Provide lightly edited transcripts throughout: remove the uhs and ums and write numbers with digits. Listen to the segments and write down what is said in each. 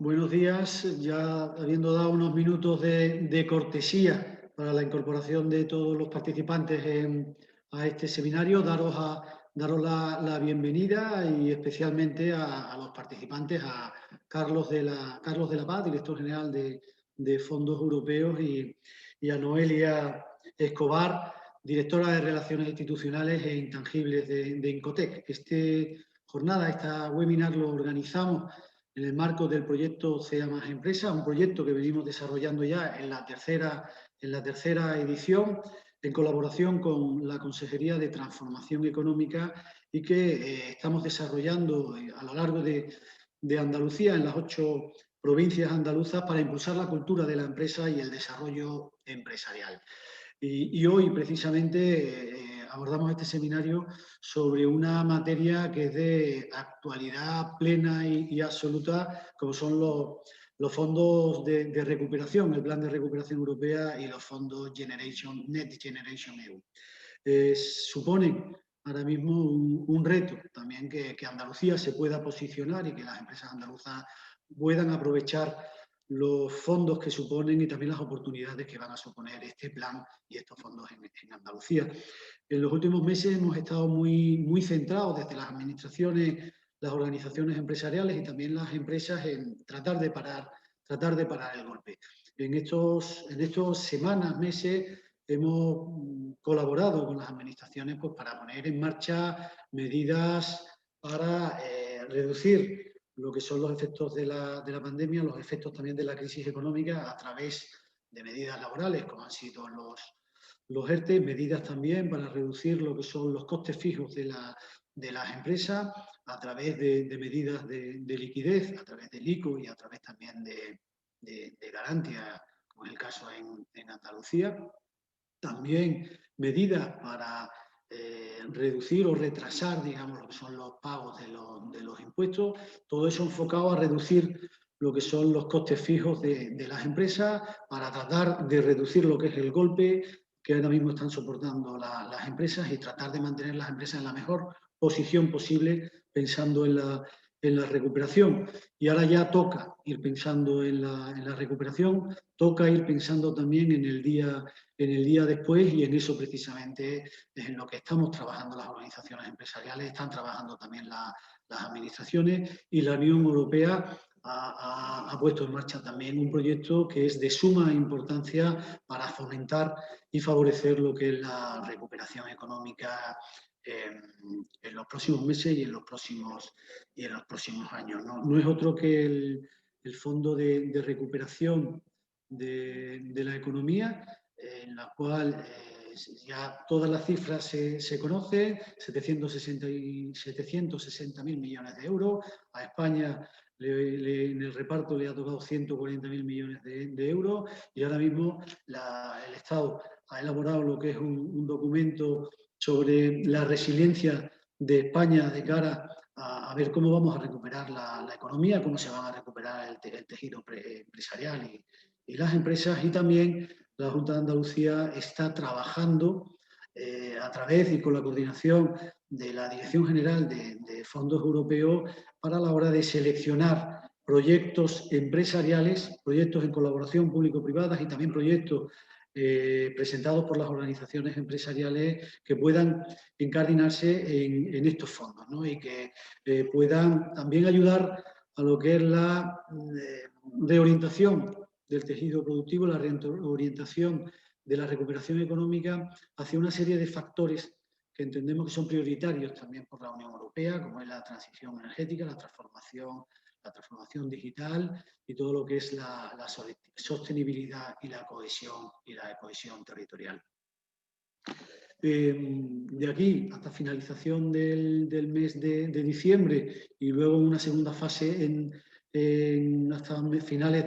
Buenos días, ya habiendo dado unos minutos de cortesía para la incorporación de todos los participantes a este seminario, daros la bienvenida y especialmente a los participantes, a Carlos de la Paz, director general de Fondos Europeos, y a Noelia Escobar, directora de Relaciones Institucionales e Intangibles de Incotec. Esta webinar lo organizamos en el marco del proyecto CEA más Empresa, un proyecto que venimos desarrollando ya en la tercera edición, en colaboración con la Consejería de Transformación Económica y que estamos desarrollando a lo largo de Andalucía, en las 8 provincias andaluzas, para impulsar la cultura de la empresa y el desarrollo empresarial. Y hoy, precisamente, abordamos este seminario sobre una materia que es de actualidad plena y absoluta, como son los fondos de recuperación, el Plan de Recuperación Europea y los fondos Next Generation EU. Suponen ahora mismo un reto también que Andalucía se pueda posicionar y que las empresas andaluzas puedan aprovechar los fondos que suponen y también las oportunidades que van a suponer este plan y estos fondos en Andalucía. En los últimos meses hemos estado muy centrados desde las administraciones, las organizaciones empresariales y también las empresas en tratar de parar el golpe. En estos semanas, meses, hemos colaborado con las administraciones pues, para poner en marcha medidas para reducir lo que son los efectos de la pandemia, los efectos también de la crisis económica a través de medidas laborales, como han sido los ERTE, medidas también para reducir lo que son los costes fijos de las empresas a través de medidas de liquidez, a través del ICO y a través también de garantía, como es el caso en Andalucía. También medidas para reducir o retrasar, digamos, lo que son los pagos de los impuestos. Todo eso enfocado a reducir lo que son los costes fijos de las empresas para tratar de reducir lo que es el golpe que ahora mismo están soportando las empresas y tratar de mantener las empresas en la mejor posición posible pensando en la recuperación. Y ahora ya toca ir pensando en la recuperación, toca ir pensando también en el día después, y en eso precisamente es en lo que estamos trabajando las organizaciones empresariales, están trabajando también las administraciones, y la Unión Europea ha puesto en marcha también un proyecto que es de suma importancia para fomentar y favorecer lo que es la recuperación económica en los próximos meses y en los próximos años. No es otro que el Fondo de Recuperación de la Economía, en la cual ya todas las cifras se conocen: 760.000 millones de euros. A España en el reparto le ha tocado 140.000 millones de euros, y ahora mismo el Estado ha elaborado lo que es un documento sobre la resiliencia de España de cara a ver cómo vamos a recuperar la economía, cómo se van a recuperar el tejido empresarial y las empresas. Y también la Junta de Andalucía está trabajando a través y con la coordinación de la Dirección General de Fondos Europeos para la hora de seleccionar proyectos empresariales, proyectos en colaboración público-privadas y también proyectos presentados por las organizaciones empresariales que puedan incardinarse en estos fondos, ¿no? Y que puedan también ayudar a lo que es la reorientación del tejido productivo, la reorientación de la recuperación económica hacia una serie de factores que entendemos que son prioritarios también por la Unión Europea, como es la transición energética, la transformación digital y todo lo que es la sostenibilidad y la cohesión territorial. De aquí hasta finalización del mes de diciembre, y luego una segunda fase hasta finales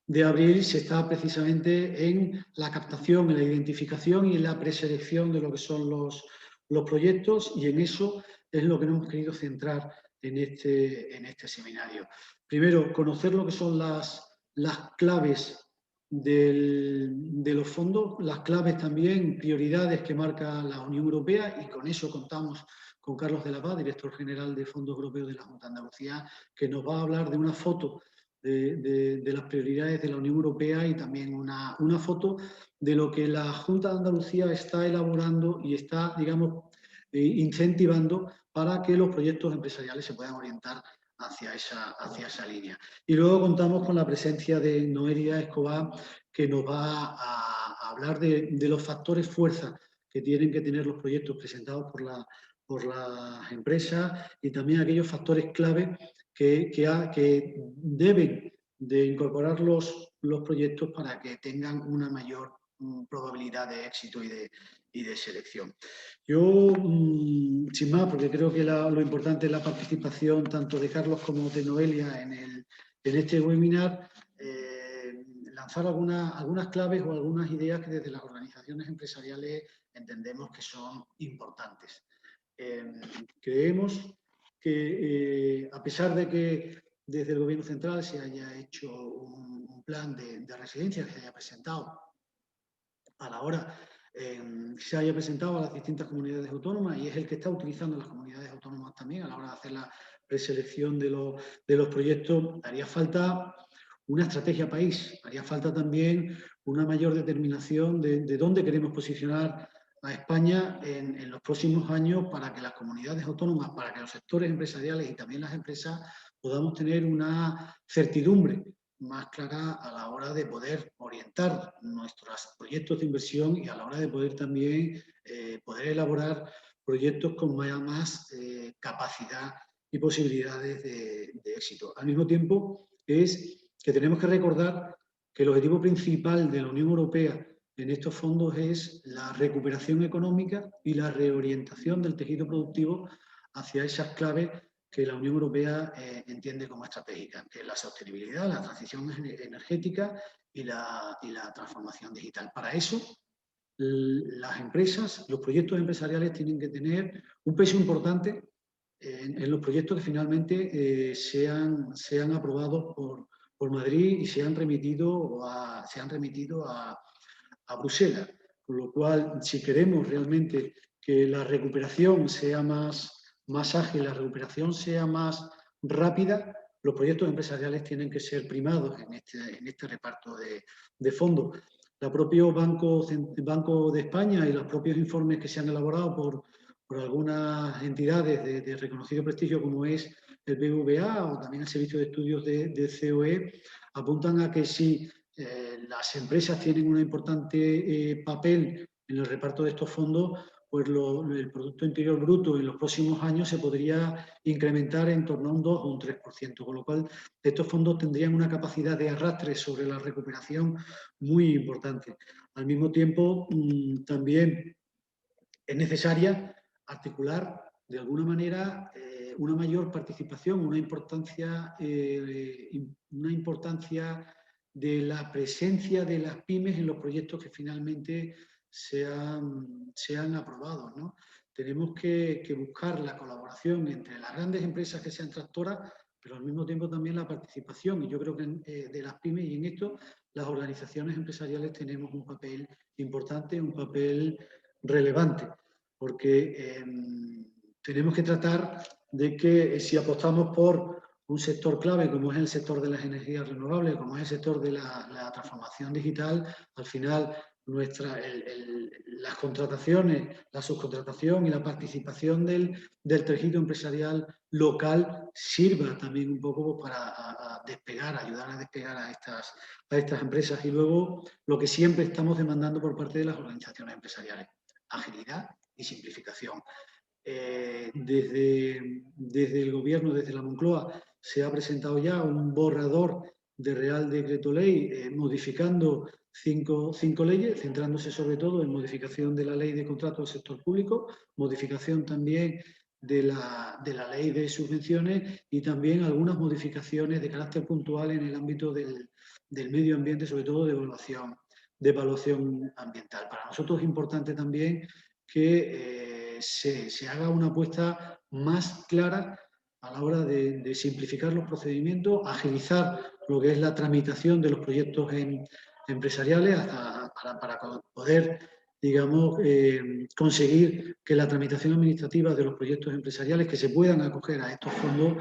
de abril, se está precisamente en la captación, en la identificación y en la preselección de lo que son los proyectos, y en eso es lo que nos hemos querido centrar en este seminario. Primero, conocer lo que son las claves de los fondos, las claves también, prioridades que marca la Unión Europea, y con eso contamos con Carlos de la Paz, director general de Fondos Europeos de la Junta de Andalucía, que nos va a hablar de una foto de las prioridades de la Unión Europea y también una foto de lo que la Junta de Andalucía está elaborando y está, digamos, incentivando para que los proyectos empresariales se puedan orientar hacia esa línea. Y luego contamos con la presencia de Noelia Escobar, que nos va a hablar de los factores fuerza que tienen que tener los proyectos presentados por las empresas y también aquellos factores clave que deben de incorporar los proyectos para que tengan una mayor probabilidad de éxito y de selección. Yo, sin más, porque creo que lo importante es la participación tanto de Carlos como de Noelia en este webinar, lanzar algunas claves o algunas ideas que desde las organizaciones empresariales entendemos que son importantes. Creemos que a pesar de que desde el Gobierno central se haya hecho un plan de residencia que se haya presentado a la hora, se haya presentado a las distintas comunidades autónomas y es el que está utilizando las comunidades autónomas también a la hora de hacer la preselección de los proyectos, haría falta una estrategia país, haría falta también una mayor determinación de dónde queremos posicionar a España en los próximos años para que las comunidades autónomas, para que los sectores empresariales y también las empresas podamos tener una certidumbre más clara a la hora de poder orientar nuestros proyectos de inversión y a la hora de poder también poder elaborar proyectos con más capacidad y posibilidades de éxito. Al mismo tiempo, es que tenemos que recordar que el objetivo principal de la Unión Europea en estos fondos es la recuperación económica y la reorientación del tejido productivo hacia esas claves que la Unión Europea entiende como estratégicas, que es la sostenibilidad, la transición energética y la transformación digital. Para eso, las empresas, los proyectos empresariales tienen que tener un peso importante en los proyectos que finalmente sean aprobados por Madrid y sean remitido a Bruselas. Con lo cual, si queremos realmente que la recuperación sea más ágil, la recuperación sea más rápida, los proyectos empresariales tienen que ser primados en este reparto de fondos. El propio Banco de España y los propios informes que se han elaborado por algunas entidades de reconocido prestigio como es el BBVA o también el Servicio de Estudios de COE, apuntan a que si las empresas tienen un importante papel en el reparto de estos fondos, pues el Producto Interior Bruto en los próximos años se podría incrementar en torno a un 2 o un 3%, con lo cual estos fondos tendrían una capacidad de arrastre sobre la recuperación muy importante. Al mismo tiempo, también es necesaria articular de alguna manera una mayor participación, una importancia de la presencia de las pymes en los proyectos que finalmente sean aprobados, ¿no? Tenemos que buscar la colaboración entre las grandes empresas que sean tractoras, pero al mismo tiempo también la participación. Y yo creo que de las pymes, y en esto las organizaciones empresariales tenemos un papel importante, un papel relevante, porque tenemos que tratar de que si apostamos por un sector clave como es el sector de las energías renovables, como es el sector de la transformación digital, al final las contrataciones, la subcontratación y la participación del tejido empresarial local sirva también un poco para despegar, ayudar a despegar a estas empresas. Y luego lo que siempre estamos demandando por parte de las organizaciones empresariales: agilidad y simplificación. Desde el Gobierno, desde la Moncloa, se ha presentado ya un borrador de Real Decreto Ley modificando cinco leyes, centrándose sobre todo en modificación de la Ley de Contratos del Sector Público, modificación también de la Ley de Subvenciones y también algunas modificaciones de carácter puntual en el ámbito del medio ambiente, sobre todo de evaluación ambiental. Para nosotros es importante también que se haga una apuesta más clara a la hora de simplificar los procedimientos, agilizar lo que es la tramitación de los proyectos empresariales para poder, digamos, conseguir que la tramitación administrativa de los proyectos empresariales que se puedan acoger a estos fondos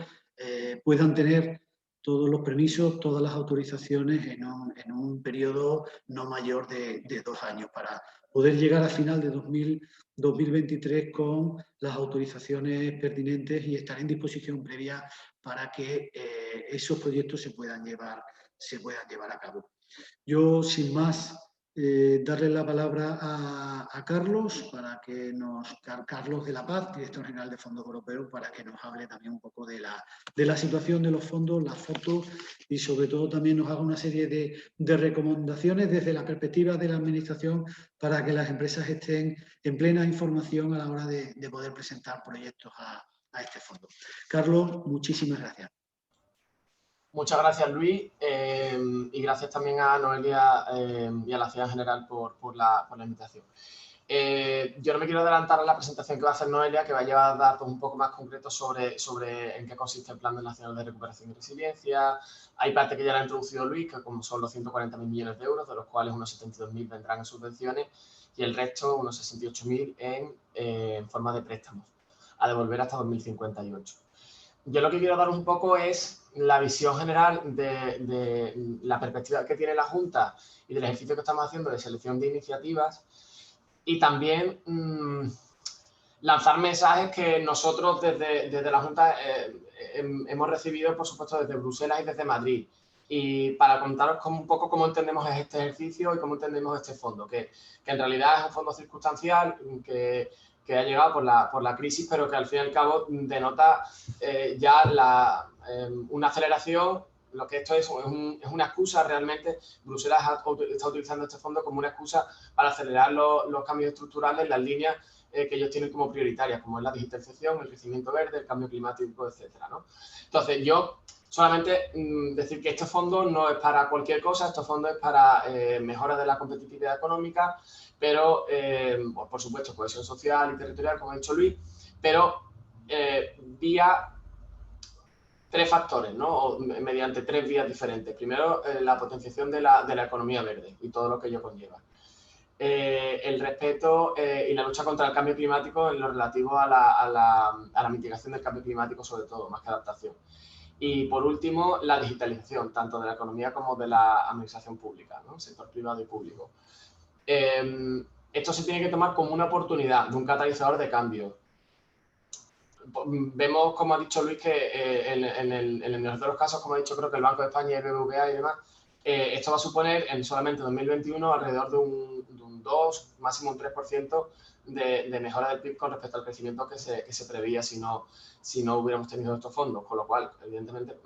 puedan tener todos los permisos, todas las autorizaciones en un periodo no mayor de 2 años para poder llegar a final de 2023 con las autorizaciones pertinentes y estar en disposición previa para que esos proyectos se puedan llevar a cabo. Yo, sin más, darle la palabra a Carlos, Carlos de la Paz, director general de Fondos Europeos, para que nos hable también un poco de la situación de los fondos, las fotos y sobre todo también nos haga una serie de recomendaciones desde la perspectiva de la administración para que las empresas estén en plena información a la hora de poder presentar proyectos a este fondo. Carlos, muchísimas gracias. Muchas gracias, Luis, y gracias también a Noelia y a la ciudad en general por la invitación. Yo no me quiero adelantar a la presentación que va a hacer Noelia, que va a llevar datos un poco más concretos sobre en qué consiste el Plan Nacional de Recuperación y Resiliencia. Hay parte que ya la ha introducido Luis, que como son los 140.000 millones de euros, de los cuales unos 72.000 vendrán en subvenciones y el resto, unos 68.000 en forma de préstamos, a devolver hasta 2058. Yo lo que quiero dar un poco es la visión general de la perspectiva que tiene la Junta y del ejercicio que estamos haciendo de selección de iniciativas y también lanzar mensajes que nosotros desde la Junta hemos recibido, por supuesto, desde Bruselas y desde Madrid. Y para contaros un poco cómo entendemos este ejercicio y cómo entendemos este fondo, que en realidad es un fondo circunstancial que ha llegado por la crisis, pero que al fin y al cabo denota ya una aceleración. Lo que esto es una excusa realmente. Bruselas está utilizando este fondo como una excusa para acelerar los cambios estructurales, las líneas que ellos tienen como prioritarias, como es la digitalización, el crecimiento verde, el cambio climático, etcétera, ¿no? Entonces, yo solamente decir que este fondo no es para cualquier cosa, este fondo es para mejora de la competitividad económica, pero, por supuesto, cohesión social y territorial, como ha dicho Luis, pero vía 3 factores, ¿no? O mediante 3 vías diferentes. Primero, la potenciación de la economía verde y todo lo que ello conlleva. El respeto y la lucha contra el cambio climático en lo relativo a la mitigación del cambio climático, sobre todo, más que adaptación. Y, por último, la digitalización, tanto de la economía como de la administración pública, ¿no? Sector privado y público. Esto se tiene que tomar como una oportunidad de un catalizador de cambio. Vemos, como ha dicho Luis, que en el mejor de los casos, como ha dicho, creo que el Banco de España, el BBVA y demás, esto va a suponer en solamente 2021 alrededor de un 2, máximo un 3% de mejora del PIB con respecto al crecimiento que se preveía si no hubiéramos tenido estos fondos, con lo cual, evidentemente,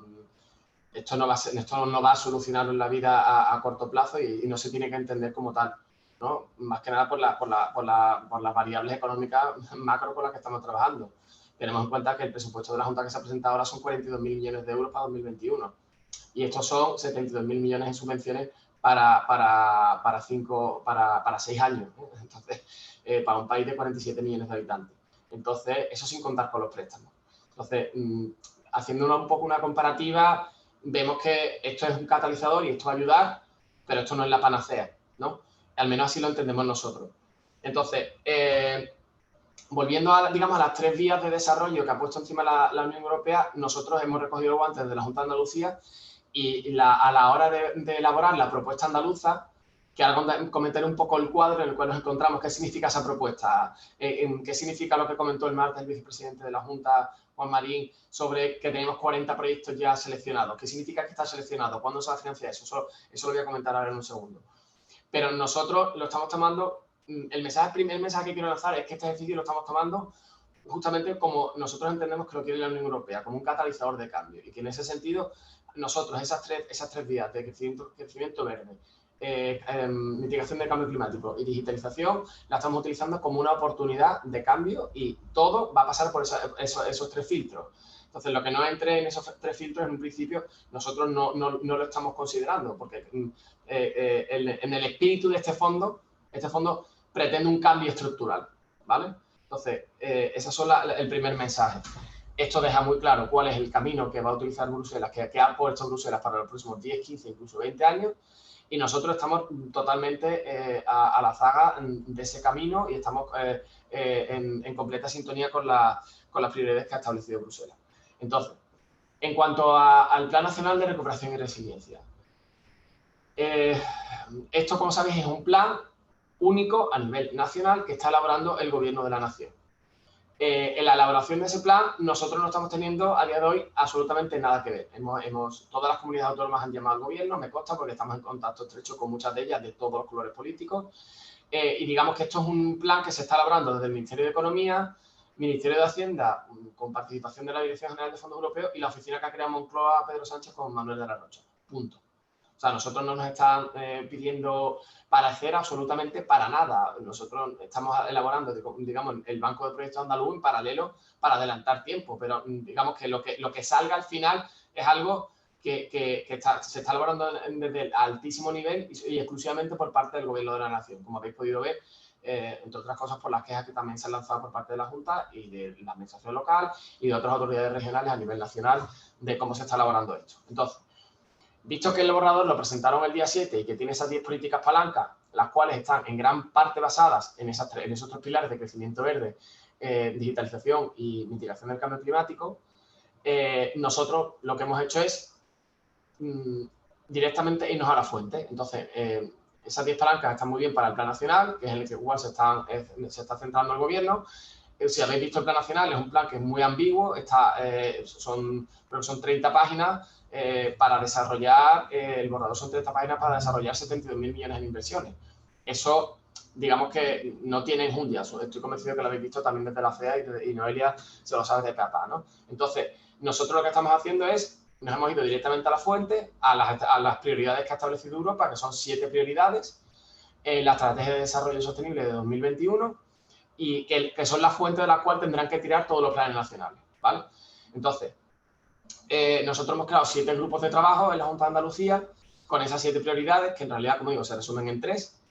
esto no va a solucionar la vida a corto plazo y no se tiene que entender como tal, ¿no? Más que nada por las variables económicas macro con las que estamos trabajando. Tenemos en cuenta que el presupuesto de la Junta que se ha presentado ahora son 42.000 millones de euros para 2021 y estos son 72.000 millones en subvenciones para 6 años, ¿no? Entonces, para un país de 47 millones de habitantes. Entonces, eso sin contar con los préstamos. Entonces, haciendo un poco una comparativa, vemos que esto es un catalizador y esto va a ayudar, pero esto no es la panacea, ¿no? Al menos así lo entendemos nosotros. Entonces, volviendo a las 3 vías de desarrollo que ha puesto encima la Unión Europea, nosotros hemos recogido los guantes de la Junta de Andalucía y a la hora de elaborar la propuesta andaluza, que ahora comentaré un poco el cuadro en el cual nos encontramos, qué significa esa propuesta, qué significa lo que comentó el martes el vicepresidente de la Junta, Juan Marín, sobre que tenemos 40 proyectos ya seleccionados. ¿Qué significa que está seleccionado? ¿Cuándo se va a financiar eso? Eso lo voy a comentar ahora en un segundo. Pero nosotros lo estamos tomando, el primer mensaje que quiero lanzar es que este ejercicio lo estamos tomando justamente como nosotros entendemos que lo quiere la Unión Europea, como un catalizador de cambio. Y que en ese sentido, nosotros esas tres vías de crecimiento verde, mitigación del cambio climático y digitalización, la estamos utilizando como una oportunidad de cambio y todo va a pasar por esos 3 filtros. Entonces, lo que no entre en esos 3 filtros, en un principio, nosotros no lo estamos considerando, porque en el espíritu de este fondo pretende un cambio estructural, ¿vale? Entonces, ese es el primer mensaje. Esto deja muy claro cuál es el camino que va a utilizar Bruselas, que ha puesto Bruselas para los próximos 10, 15, incluso 20 años, y nosotros estamos totalmente a la zaga de ese camino y estamos en completa sintonía con las prioridades que ha establecido Bruselas. Entonces, En cuanto al Plan Nacional de Recuperación y Resiliencia. Esto, como sabéis, es un plan único a nivel nacional que está elaborando el Gobierno de la Nación. En la elaboración de ese plan, nosotros no estamos teniendo a día de hoy absolutamente nada que ver. Todas las comunidades autónomas han llamado al Gobierno, me consta, porque estamos en contacto estrecho con muchas de ellas de todos los colores políticos. Y digamos que esto es un plan que se está elaborando desde el Ministerio de Economía, Ministerio de Hacienda, con participación de la Dirección General de Fondos Europeos, y la oficina que ha creado Moncloa Pedro Sánchez con Manuel de la Rocha. Punto. O sea, nosotros no nos están pidiendo parecer absolutamente para nada. Nosotros estamos elaborando, digamos, el Banco de Proyectos Andaluz en paralelo para adelantar tiempo, pero digamos que lo que salga al final es algo que se está elaborando desde el altísimo nivel y exclusivamente por parte del Gobierno de la Nación, como habéis podido ver, entre otras cosas por las quejas que también se han lanzado por parte de la Junta y de la Administración local y de otras autoridades regionales a nivel nacional de cómo se está elaborando esto. Entonces, visto que el borrador lo presentaron el día 7 y que tiene esas 10 políticas palancas, las cuales están en gran parte basadas en esos tres pilares de crecimiento verde, digitalización y mitigación del cambio climático, nosotros lo que hemos hecho es directamente irnos a la fuente. Entonces, esas 10 palancas están muy bien para el Plan Nacional, que es en el que igual se está centrando el Gobierno. Si habéis visto el Plan Nacional, es un plan que es muy ambiguo, son 30 páginas para desarrollar, el borrador son 30 páginas para desarrollar 72.000 millones en inversiones. Eso, digamos que no tiene enjundia, estoy convencido que lo habéis visto también desde la FEA y Noelia se lo sabe de papá, ¿no? Entonces, nosotros lo que estamos haciendo es, nos hemos ido directamente a la fuente, a las prioridades que ha establecido Europa, que son 7 prioridades, la Estrategia de Desarrollo Sostenible de 2021, y que son la fuente de la cual tendrán que tirar todos los planes nacionales, ¿vale? Entonces, nosotros hemos creado 7 grupos de trabajo en la Junta de Andalucía con esas 7 prioridades, que en realidad, como digo, se resumen en 3.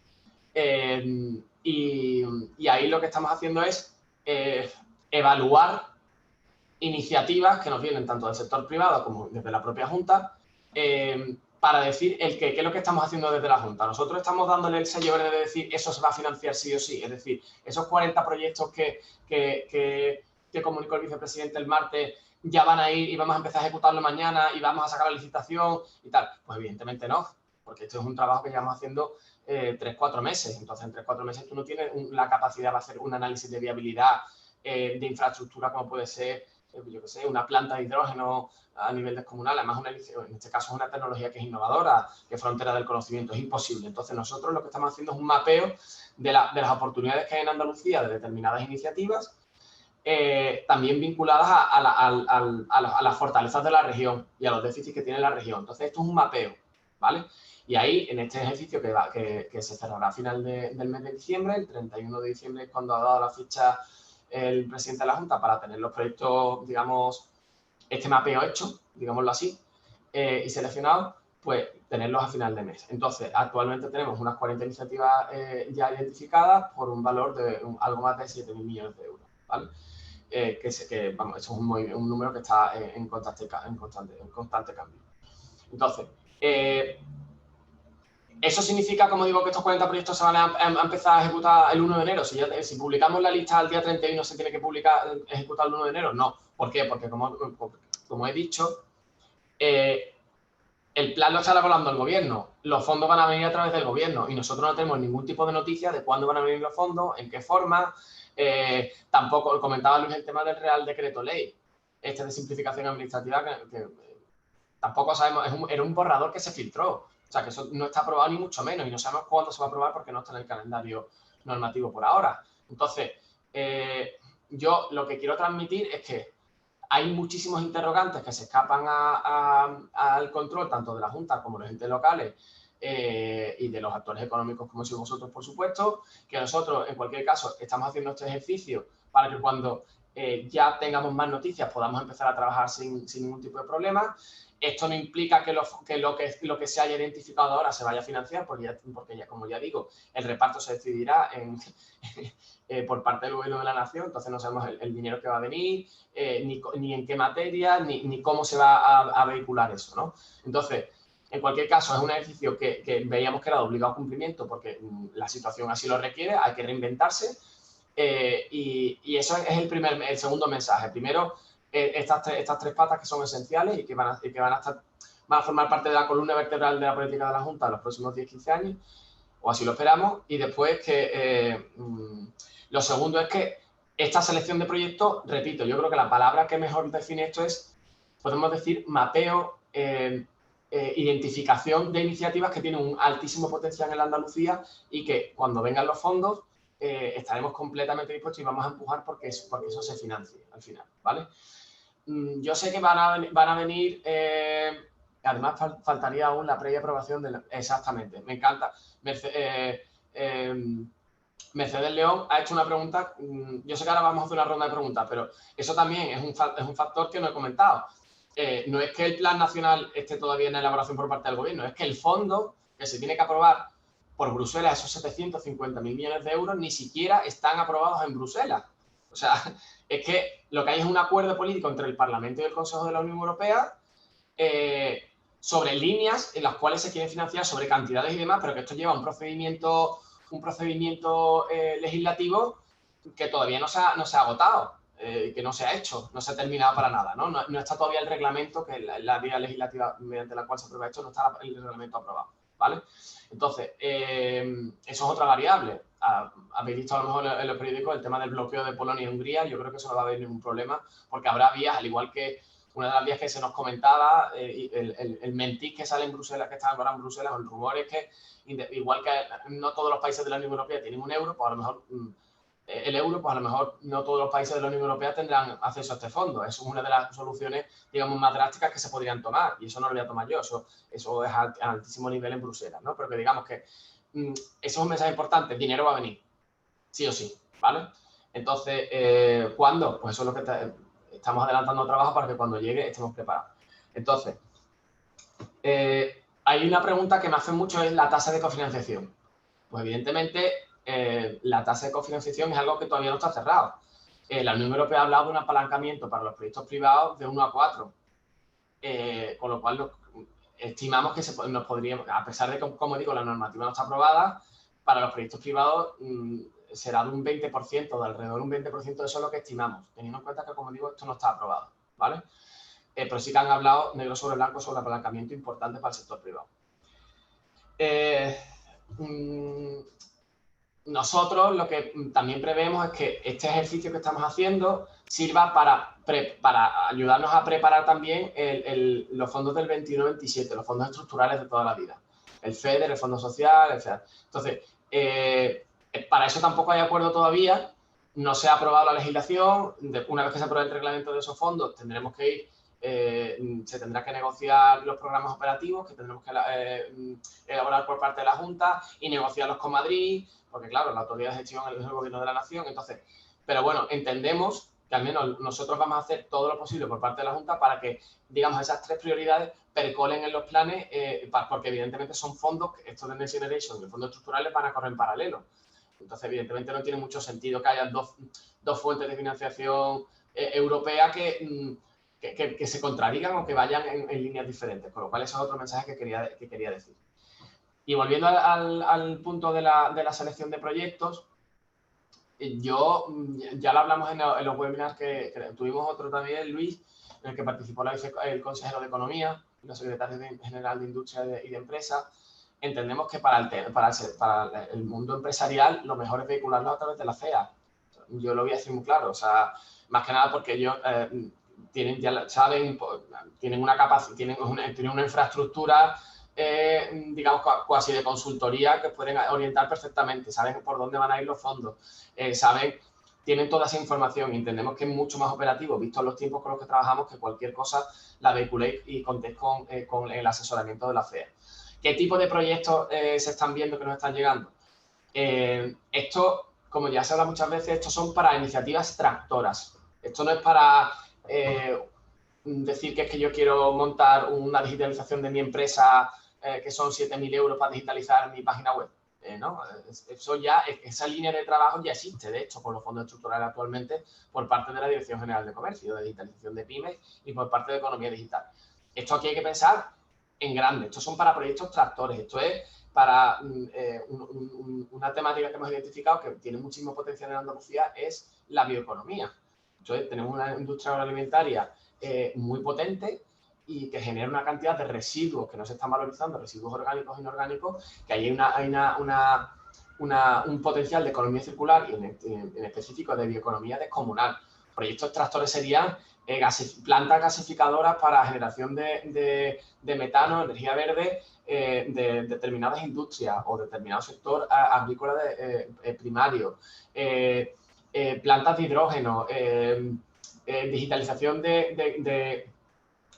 Y ahí lo que estamos haciendo es evaluar iniciativas que nos vienen tanto del sector privado como desde la propia Junta, para decir qué es lo que estamos haciendo desde la Junta. Nosotros estamos dándole el sello verde de decir eso se va a financiar sí o sí. Es decir, esos 40 proyectos que comunicó el vicepresidente el martes ya van a ir y vamos a empezar a ejecutarlo mañana y vamos a sacar la licitación y tal. Pues evidentemente no, porque esto es un trabajo que llevamos haciendo 3-4 meses. Entonces, en 3-4 meses tú no tienes la capacidad de hacer un análisis de viabilidad de infraestructura como puede ser, yo qué sé, una planta de hidrógeno a nivel descomunal. Además, en este caso es una tecnología que es innovadora, que es frontera del conocimiento, es imposible. Entonces, nosotros lo que estamos haciendo es un mapeo de las oportunidades que hay en Andalucía de determinadas iniciativas, también vinculadas a las fortalezas de la región y a los déficits que tiene la región. Entonces, esto es un mapeo, ¿vale? Y ahí, en este ejercicio que se cerrará a final del mes de diciembre, el 31 de diciembre es cuando ha dado la ficha el presidente de la Junta para tener los proyectos, digamos, este mapeo hecho, digámoslo así, y seleccionados, pues tenerlos a final de mes. Entonces, actualmente tenemos unas 40 iniciativas ya identificadas por un valor de algo más de 7.000 millones de euros, ¿vale? Vamos, eso es un número que está en constante cambio. Entonces, eso significa, como digo, que estos 40 proyectos se van a empezar a ejecutar el 1 de enero. Si publicamos la lista al día 31, ¿se tiene que ejecutar el 1 de enero? No. ¿Por qué? Porque, como he dicho, el plan lo está elaborando el Gobierno. Los fondos van a venir a través del Gobierno y nosotros no tenemos ningún tipo de noticia de cuándo van a venir los fondos, en qué forma. Tampoco, comentaba Luis el tema del Real Decreto Ley, de simplificación administrativa, que tampoco sabemos, era un borrador que se filtró. O sea, que eso no está aprobado ni mucho menos y no sabemos cuándo se va a aprobar porque no está en el calendario normativo por ahora. Entonces, yo lo que quiero transmitir es que hay muchísimos interrogantes que se escapan al control tanto de la Junta como de los entes locales y de los actores económicos como sois vosotros, por supuesto, que nosotros, en cualquier caso, estamos haciendo este ejercicio para que cuando ya tengamos más noticias podamos empezar a trabajar sin ningún tipo de problema. Esto no implica que lo que se haya identificado ahora se vaya a financiar, porque ya, como ya digo, el reparto se decidirá por parte del Gobierno de la Nación. Entonces no sabemos el dinero que va a venir, ni en qué materia, ni cómo se va a vehicular eso, ¿no? Entonces, en cualquier caso, es un ejercicio que veíamos que era de obligado cumplimiento porque la situación así lo requiere, hay que reinventarse. Y eso es el segundo mensaje. Primero, estas tres patas que son esenciales y que van a formar parte de la columna vertebral de la política de la Junta en los próximos 10-15 años, o así lo esperamos. Y después que lo segundo es que esta selección de proyectos, repito, yo creo que la palabra que mejor define esto es, podemos decir, mapeo, identificación de iniciativas que tienen un altísimo potencial en la Andalucía y que cuando vengan los fondos estaremos completamente dispuestos y vamos a empujar porque eso se financie al final, ¿vale? Yo sé que van a venir, además faltaría aún la previa aprobación exactamente, me encanta. Mercedes León ha hecho una pregunta, yo sé que ahora vamos a hacer una ronda de preguntas, pero eso también es un factor que no he comentado. No es que el plan nacional esté todavía en elaboración por parte del gobierno, es que el fondo que se tiene que aprobar por Bruselas, esos 750.000 millones de euros, ni siquiera están aprobados en Bruselas. O sea, es que lo que hay es un acuerdo político entre el Parlamento y el Consejo de la Unión Europea sobre líneas en las cuales se quiere financiar, sobre cantidades y demás, pero que esto lleva un procedimiento legislativo que todavía no se ha agotado, que no se ha hecho, no se ha terminado para nada, ¿no? No está todavía el reglamento, que es la vía legislativa mediante la cual se aprueba esto, no está el reglamento aprobado, ¿vale? Entonces, eso es otra variable. Habéis visto a lo mejor en los periódicos el tema del bloqueo de Polonia y Hungría. Yo creo que eso no va a haber ningún problema, porque habrá vías, al igual que una de las vías que se nos comentaba, el mentir que sale en Bruselas, que está ahora en Bruselas, o el rumor es que, igual que no todos los países de la Unión Europea tienen un euro, pues a lo mejor el euro, pues a lo mejor no todos los países de la Unión Europea tendrán acceso a este fondo. Eso es una de las soluciones, digamos, más drásticas que se podrían tomar, y eso no lo voy a tomar yo, eso es a altísimo nivel en Bruselas, ¿no? Pero que digamos que eso es un mensaje importante, el dinero va a venir, sí o sí, ¿vale? Entonces, ¿cuándo? Pues eso es lo que estamos adelantando trabajo para que cuando llegue estemos preparados. Entonces, hay una pregunta que me hacen mucho, es la tasa de cofinanciación. Pues evidentemente, la tasa de cofinanciación es algo que todavía no está cerrado. La Unión Europea ha hablado de un apalancamiento para los proyectos privados de 1 a 4, con lo cual estimamos que nos podríamos, a pesar de que, como digo, la normativa no está aprobada, para los proyectos privados será de un 20%, de alrededor de un 20%, de eso es lo que estimamos, teniendo en cuenta que, como digo, esto no está aprobado, ¿vale? Pero sí que han hablado negro sobre blanco sobre apalancamiento importante para el sector privado. Nosotros lo que también prevemos es que este ejercicio que estamos haciendo sirva para ayudarnos a preparar también los fondos del 21-27, los fondos estructurales de toda la vida, el FEDER, el Fondo Social, etc. Entonces, para eso tampoco hay acuerdo todavía, no se ha aprobado la legislación. Una vez que se apruebe el reglamento de esos fondos, tendremos que ir, se tendrá que negociar los programas operativos que tendremos que elaborar por parte de la Junta y negociarlos con Madrid, porque claro, la autoridad de gestión es el Gobierno de la Nación. Entonces, pero bueno, entendemos que al menos nosotros vamos a hacer todo lo posible por parte de la Junta para que, digamos, esas tres prioridades percolen en los planes, porque evidentemente son fondos, estos de Next Generation y los fondos estructurales van a correr en paralelo. Entonces, evidentemente no tiene mucho sentido que haya dos fuentes de financiación europea que se contradigan o que vayan en líneas diferentes, con lo cual eso es otro mensaje que quería decir. Y volviendo al punto de la selección de proyectos, yo ya lo hablamos en los webinars que tuvimos otro también, Luis, en el que participó el consejero de Economía y la secretaria general de Industria y de Empresa. Entendemos que para el mundo empresarial lo mejor es vehicularlo a través de la CEA. Yo lo voy a decir muy claro, o sea, más que nada porque ellos tienen una capacidad, tienen una infraestructura, digamos, cuasi de consultoría, que pueden orientar perfectamente, saben por dónde van a ir los fondos, tienen toda esa información y entendemos que es mucho más operativo, visto los tiempos con los que trabajamos, que cualquier cosa la vehiculéis y contéis con el asesoramiento de la CEA. ¿Qué tipo de proyectos se están viendo que nos están llegando? Esto, como ya se habla muchas veces, estos son para iniciativas tractoras. Esto no es para decir que es que yo quiero montar una digitalización de mi empresa, que son 7.000 euros para digitalizar mi página web. ¿No? Eso ya, esa línea de trabajo ya existe, de hecho, con los fondos estructurales actualmente por parte de la Dirección General de Comercio, de Digitalización de Pymes y por parte de Economía Digital. Esto aquí hay que pensar en grande. Estos son para proyectos tractores. Esto es para una temática que hemos identificado que tiene muchísimo potencial en Andalucía, es la bioeconomía. Entonces, tenemos una industria agroalimentaria muy potente y que genera una cantidad de residuos que no se están valorizando, residuos orgánicos e inorgánicos, que hay un potencial de economía circular y en específico de bioeconomía descomunal. Proyectos tractores serían plantas gasificadoras para generación de metano, energía verde, de determinadas industrias o determinado sector agrícola primario, plantas de hidrógeno, digitalización de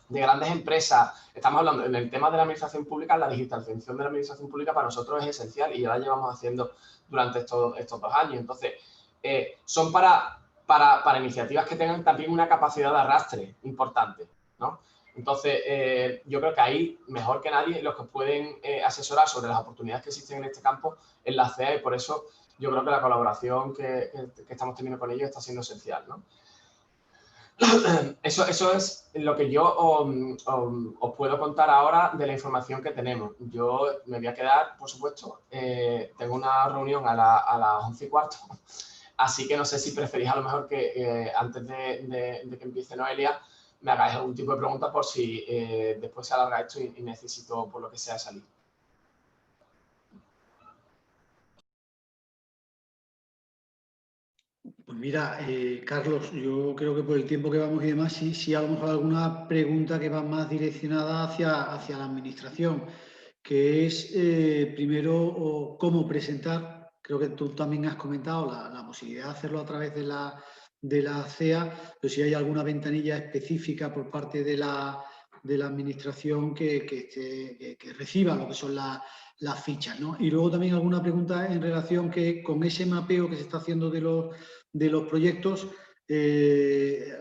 grandes empresas. Estamos hablando en el tema de la administración pública, la digitalización de la administración pública para nosotros es esencial y ya la llevamos haciendo durante estos 2 años. Entonces, son para iniciativas que tengan también una capacidad de arrastre importante, ¿no? Entonces, yo creo que ahí, mejor que nadie, los que pueden asesorar sobre las oportunidades que existen en este campo es la CEA y por eso yo creo que la colaboración que estamos teniendo con ellos está siendo esencial, ¿no? Eso es lo que yo os puedo contar ahora de la información que tenemos. Yo me voy a quedar, por supuesto, tengo una reunión a las 11:15, así que no sé si preferís a lo mejor que antes de que empiece Noelia me hagáis algún tipo de pregunta por si después se alarga esto y necesito, por lo que sea, salir. Pues mira, Carlos, yo creo que por el tiempo que vamos y demás, sí a lo mejor alguna pregunta que va más direccionada hacia la administración, que es primero cómo presentar. Creo que tú también has comentado la posibilidad de hacerlo a través de la CEA, pero si hay alguna ventanilla específica por parte de la administración que reciba lo que son las fichas, ¿no? Y luego también alguna pregunta en relación con ese mapeo que se está haciendo de los proyectos.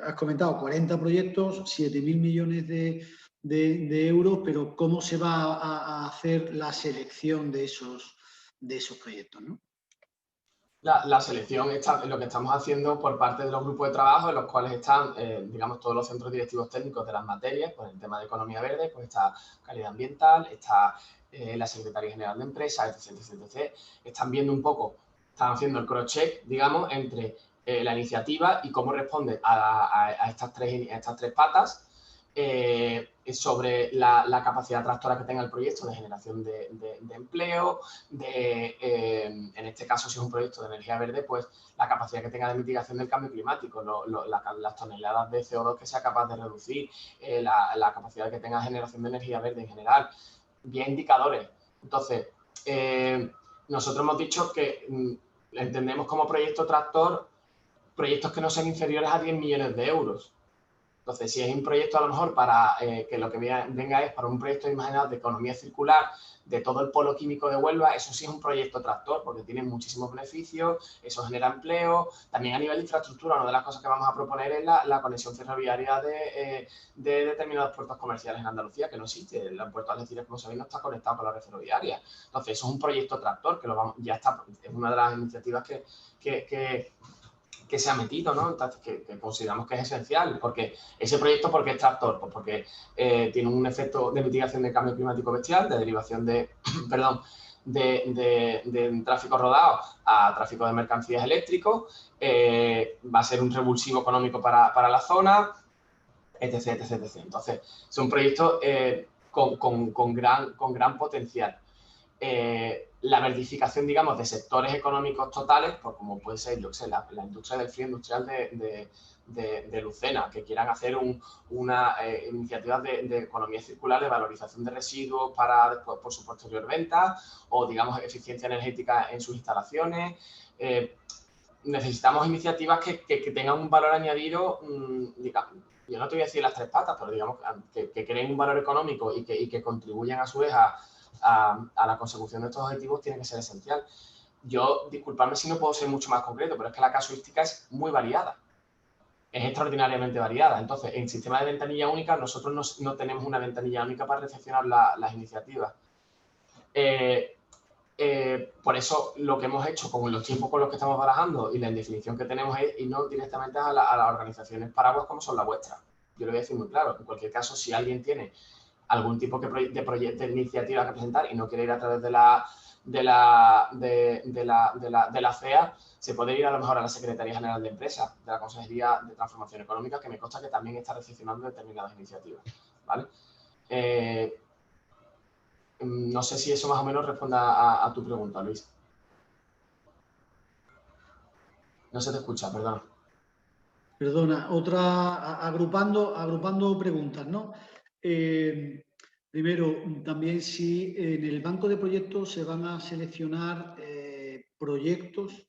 Has comentado 40 proyectos, 7.000 millones de euros, pero ¿cómo se va a hacer la selección de esos proyectos, ¿no? La selección está en lo que estamos haciendo por parte de los grupos de trabajo, en los cuales están, digamos, todos los centros directivos técnicos de las materias, pues el tema de economía verde, pues está calidad ambiental, está la Secretaría General de Empresas, etc, etc, etc. Están viendo un poco, están haciendo el cross-check, digamos, entre la iniciativa y cómo responde a estas tres patas, sobre la capacidad tractora que tenga el proyecto de generación de empleo, en este caso, si es un proyecto de energía verde, pues la capacidad que tenga de mitigación del cambio climático, las toneladas de CO2 que sea capaz de reducir, la capacidad que tenga de generación de energía verde en general, vía indicadores. Entonces, nosotros hemos dicho que entendemos como proyecto tractor proyectos que no sean inferiores a 10 millones de euros. Entonces, si es un proyecto a lo mejor para que lo que venga es para un proyecto, imaginaos, de economía circular, de todo el polo químico de Huelva, eso sí es un proyecto tractor porque tiene muchísimos beneficios, eso genera empleo. También a nivel de infraestructura, una de las cosas que vamos a proponer es la conexión ferroviaria de determinados puertos comerciales en Andalucía, que no existe. El puerto de Algeciras, como sabéis, no está conectado con la red ferroviaria. Entonces, eso es un proyecto tractor que ya está, es una de las iniciativas que se ha metido, ¿no? Entonces, que consideramos que es esencial, porque ese proyecto, ¿por qué es tractor? Pues porque tiene un efecto de mitigación del cambio climático bestial, de derivación de, perdón, de tráfico rodado a tráfico de mercancías eléctricos, va a ser un revulsivo económico para la zona, etc, etc, etc. Entonces, es un proyecto con gran potencial. La verdificación, digamos, de sectores económicos totales, pues como puede ser, yo sé, la industria del frío industrial de Lucena, que quieran hacer una iniciativa de economía circular, de valorización de residuos para después, por su posterior venta, o, digamos, eficiencia energética en sus instalaciones. Necesitamos iniciativas que tengan un valor añadido, digamos, yo no te voy a decir las tres patas, pero digamos que creen un valor económico y que contribuyan a su vez a la consecución de estos objetivos, tiene que ser esencial. Yo, disculpadme si no puedo ser mucho más concreto, pero es que la casuística es muy variada. Es extraordinariamente variada. Entonces, en sistema de ventanilla única, nosotros no tenemos una ventanilla única para recepcionar las iniciativas. Por eso, lo que hemos hecho con los tiempos con los que estamos barajando y la indefinición que tenemos es irnos directamente a las organizaciones paraguas como son la vuestra. Yo lo voy a decir muy claro. En cualquier caso, si alguien tiene algún tipo de iniciativa que presentar y no quiere ir a través de la CEA, se puede ir a lo mejor a la Secretaría General de Empresas, de la Consejería de Transformación Económica, que me consta que también está recepcionando determinadas iniciativas, ¿vale? No sé si eso más o menos responde a tu pregunta, Luis. No se te escucha, perdón. Perdona, agrupando preguntas, ¿no? Primero, también si en el banco de proyectos se van a seleccionar proyectos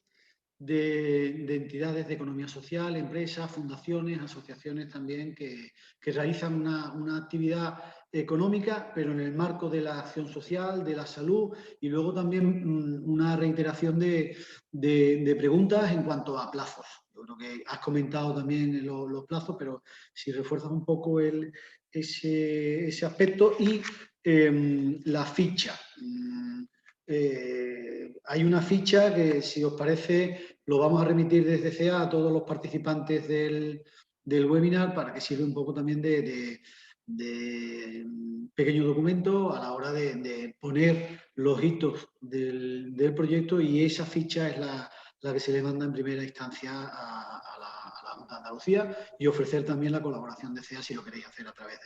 de entidades de economía social, empresas, fundaciones, asociaciones también que realizan una actividad económica, pero en el marco de la acción social, de la salud, y luego también una reiteración de preguntas en cuanto a plazos. Yo creo que has comentado también los plazos, pero si refuerzas un poco ese aspecto y la ficha. Hay una ficha que, si os parece, lo vamos a remitir desde CEA a todos los participantes del webinar para que sirva un poco también de pequeño documento a la hora de poner los hitos del proyecto, y esa ficha es la que se le manda en primera instancia a la Junta de Andalucía, y ofrecer también la colaboración de CEA si lo queréis hacer a través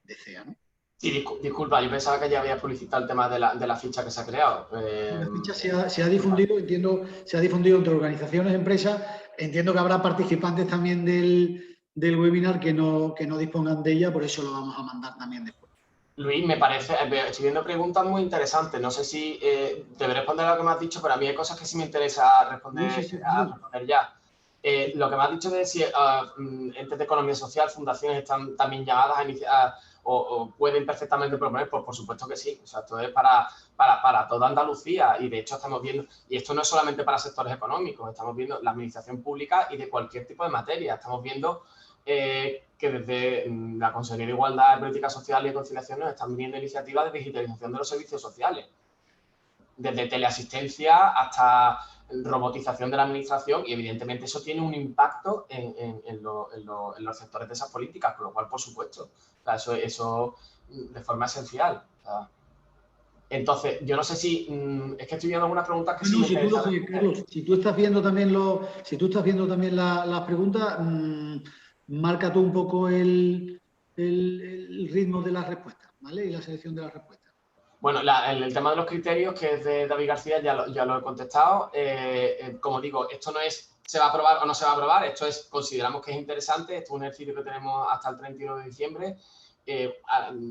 de CEA, ¿no? Sí, disculpa, yo pensaba que ya había publicitado el tema de la ficha que se ha creado. La ficha se ha difundido, entiendo, se ha difundido entre organizaciones, empresas. Entiendo que habrá participantes también del webinar que no dispongan de ella, por eso lo vamos a mandar también después. Luis, me parece, estoy viendo preguntas muy interesantes. No sé si deberé responder a lo que me has dicho, pero a mí hay cosas que sí me interesa responder, Sí. responder ya. Lo que me has dicho de si entes de economía social, fundaciones están también llamadas a iniciar o pueden perfectamente proponer, pues por supuesto que sí. O sea, esto es para toda Andalucía, y de hecho estamos viendo, y esto no es solamente para sectores económicos, estamos viendo la administración pública y de cualquier tipo de materia. Estamos viendo que desde la Consejería de Igualdad, Política Social y Conciliación nos están viniendo iniciativas de digitalización de los servicios sociales, desde teleasistencia hasta robotización de la administración, y evidentemente eso tiene un impacto en los sectores de esas políticas, con lo cual, por supuesto, o sea, eso de forma esencial. O sea, entonces, yo no sé si es que estoy viendo algunas preguntas que sí me interesan. Carlos, si tú estás viendo también las preguntas, marca tú un poco el ritmo de las respuestas, ¿vale? Y la selección de las respuestas. Bueno, el tema de los criterios, que es de David García, ya lo he contestado. Como digo, esto no es se va a aprobar o no se va a aprobar, esto es, consideramos que es interesante, esto es un ejercicio que tenemos hasta el 31 de diciembre,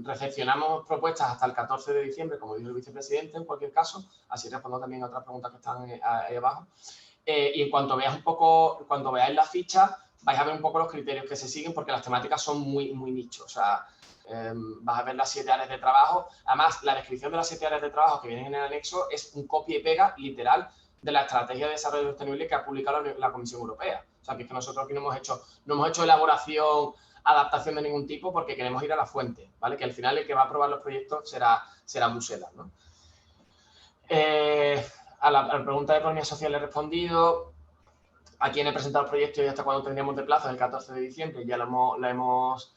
recepcionamos propuestas hasta el 14 de diciembre, como dijo el vicepresidente, en cualquier caso, así respondo también a otras preguntas que están ahí abajo. Y en cuanto veáis un poco, cuando veáis la ficha, vais a ver un poco los criterios que se siguen, porque las temáticas son muy nicho. O sea, vas a ver las 7 áreas de trabajo. Además, la descripción de las 7 áreas de trabajo que vienen en el anexo es un copia y pega literal de la Estrategia de Desarrollo Sostenible que ha publicado la Comisión Europea. O sea, que es que nosotros aquí no hemos hecho elaboración, adaptación de ningún tipo, porque queremos ir a la fuente, ¿vale? Que al final el que va a aprobar los proyectos será Bruselas, ¿no? A la pregunta de economía social he respondido. A quién he presentado el proyecto y hasta cuándo tendríamos de plazo, el 14 de diciembre, ya lo hemos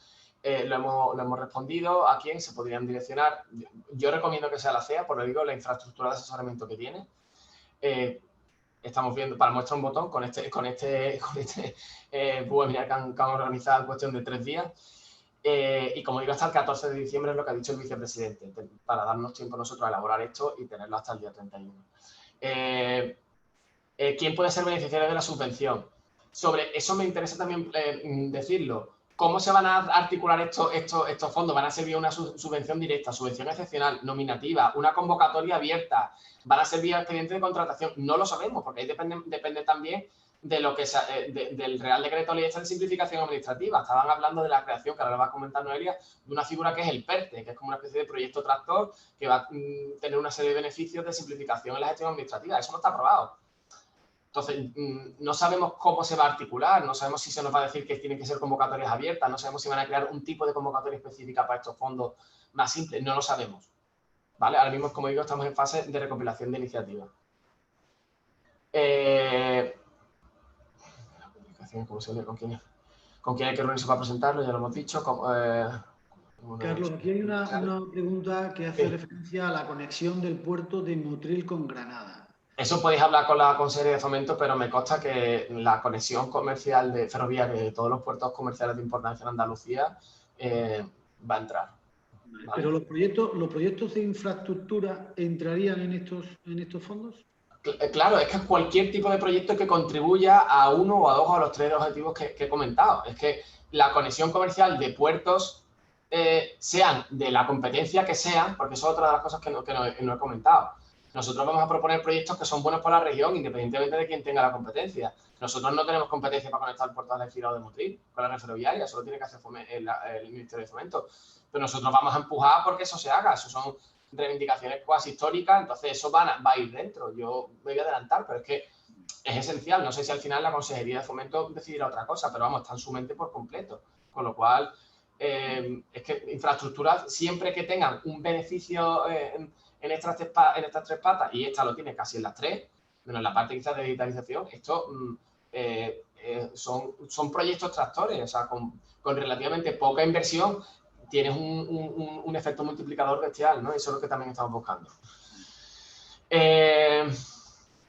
respondido. A quién se podrían direccionar. Yo recomiendo que sea la CEA, por lo digo, la infraestructura de asesoramiento que tiene. Estamos viendo, para muestra un botón, con este webinar que han organizado en cuestión de 3 días. Y como digo, hasta el 14 de diciembre es lo que ha dicho el vicepresidente, para darnos tiempo nosotros a elaborar esto y tenerlo hasta el día 31. ¿Quién puede ser beneficiario de la subvención? Sobre eso me interesa también decirlo. ¿Cómo se van a articular estos fondos? ¿Van a servir una subvención directa, subvención excepcional, nominativa, una convocatoria abierta? ¿Van a servir expedientes de contratación? No lo sabemos, porque ahí depende también de lo que del Real Decreto Ley de Simplificación Administrativa. Estaban hablando de la creación, que ahora lo va a comentar Noelia, de una figura que es el PERTE, que es como una especie de proyecto tractor que va a tener una serie de beneficios de simplificación en la gestión administrativa. Eso no está aprobado. Entonces, no sabemos cómo se va a articular, no sabemos si se nos va a decir que tienen que ser convocatorias abiertas, no sabemos si van a crear un tipo de convocatoria específica para estos fondos más simples, no lo sabemos. ¿Vale? Ahora mismo, como digo, estamos en fase de recopilación de iniciativas. ¿Con quién hay que reunirse para presentarlo? Ya lo hemos dicho. Carlos, aquí hay una pregunta que hace referencia a la conexión del puerto de Motril con Granada. Eso podéis hablar con la Consejería de Fomento, pero me consta que la conexión comercial de ferroviaria de todos los puertos comerciales de importancia en Andalucía va a entrar. ¿Vale? Pero los proyectos de infraestructura entrarían en estos fondos. Claro, es que cualquier tipo de proyecto que contribuya a uno o a dos o a los tres objetivos que he comentado. Es que la conexión comercial de puertos, sean de la competencia que sean, porque eso es otra de las cosas que no he comentado. Nosotros vamos a proponer proyectos que son buenos para la región, independientemente de quién tenga la competencia. Nosotros no tenemos competencia para conectar el puerto de Algeciras o de Motril con la red ferroviaria, solo tiene que hacer el Ministerio de Fomento. Pero nosotros vamos a empujar porque eso se haga. Eso son reivindicaciones cuasi históricas, entonces eso va a ir dentro. Yo me voy a adelantar, pero es que es esencial. No sé si al final la Consejería de Fomento decidirá otra cosa, pero vamos, está en su mente por completo. Con lo cual, es que infraestructuras, siempre que tengan un beneficio en estas tres patas, y esta lo tiene casi en las tres, menos la parte quizás de digitalización, esto son proyectos tractores, o sea, con relativamente poca inversión tienes un efecto multiplicador bestial, ¿no? Eso es lo que también estamos buscando.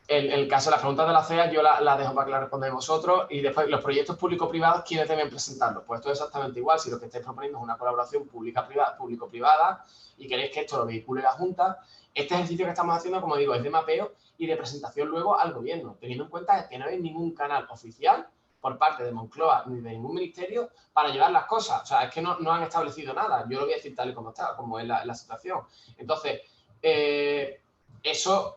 El caso de las preguntas de la CEA yo la dejo para que la respondáis vosotros, y después los proyectos público-privados, ¿quiénes deben presentarlos? Pues esto es exactamente igual. Si lo que estáis proponiendo es una colaboración público-privada y queréis que esto lo vehicule la Junta, este ejercicio que estamos haciendo, como digo, es de mapeo y de presentación luego al gobierno, teniendo en cuenta que no hay ningún canal oficial por parte de Moncloa ni de ningún ministerio para llevar las cosas. O sea, es que no han establecido nada. Yo lo voy a decir tal y como está, como es la situación. Entonces, eso,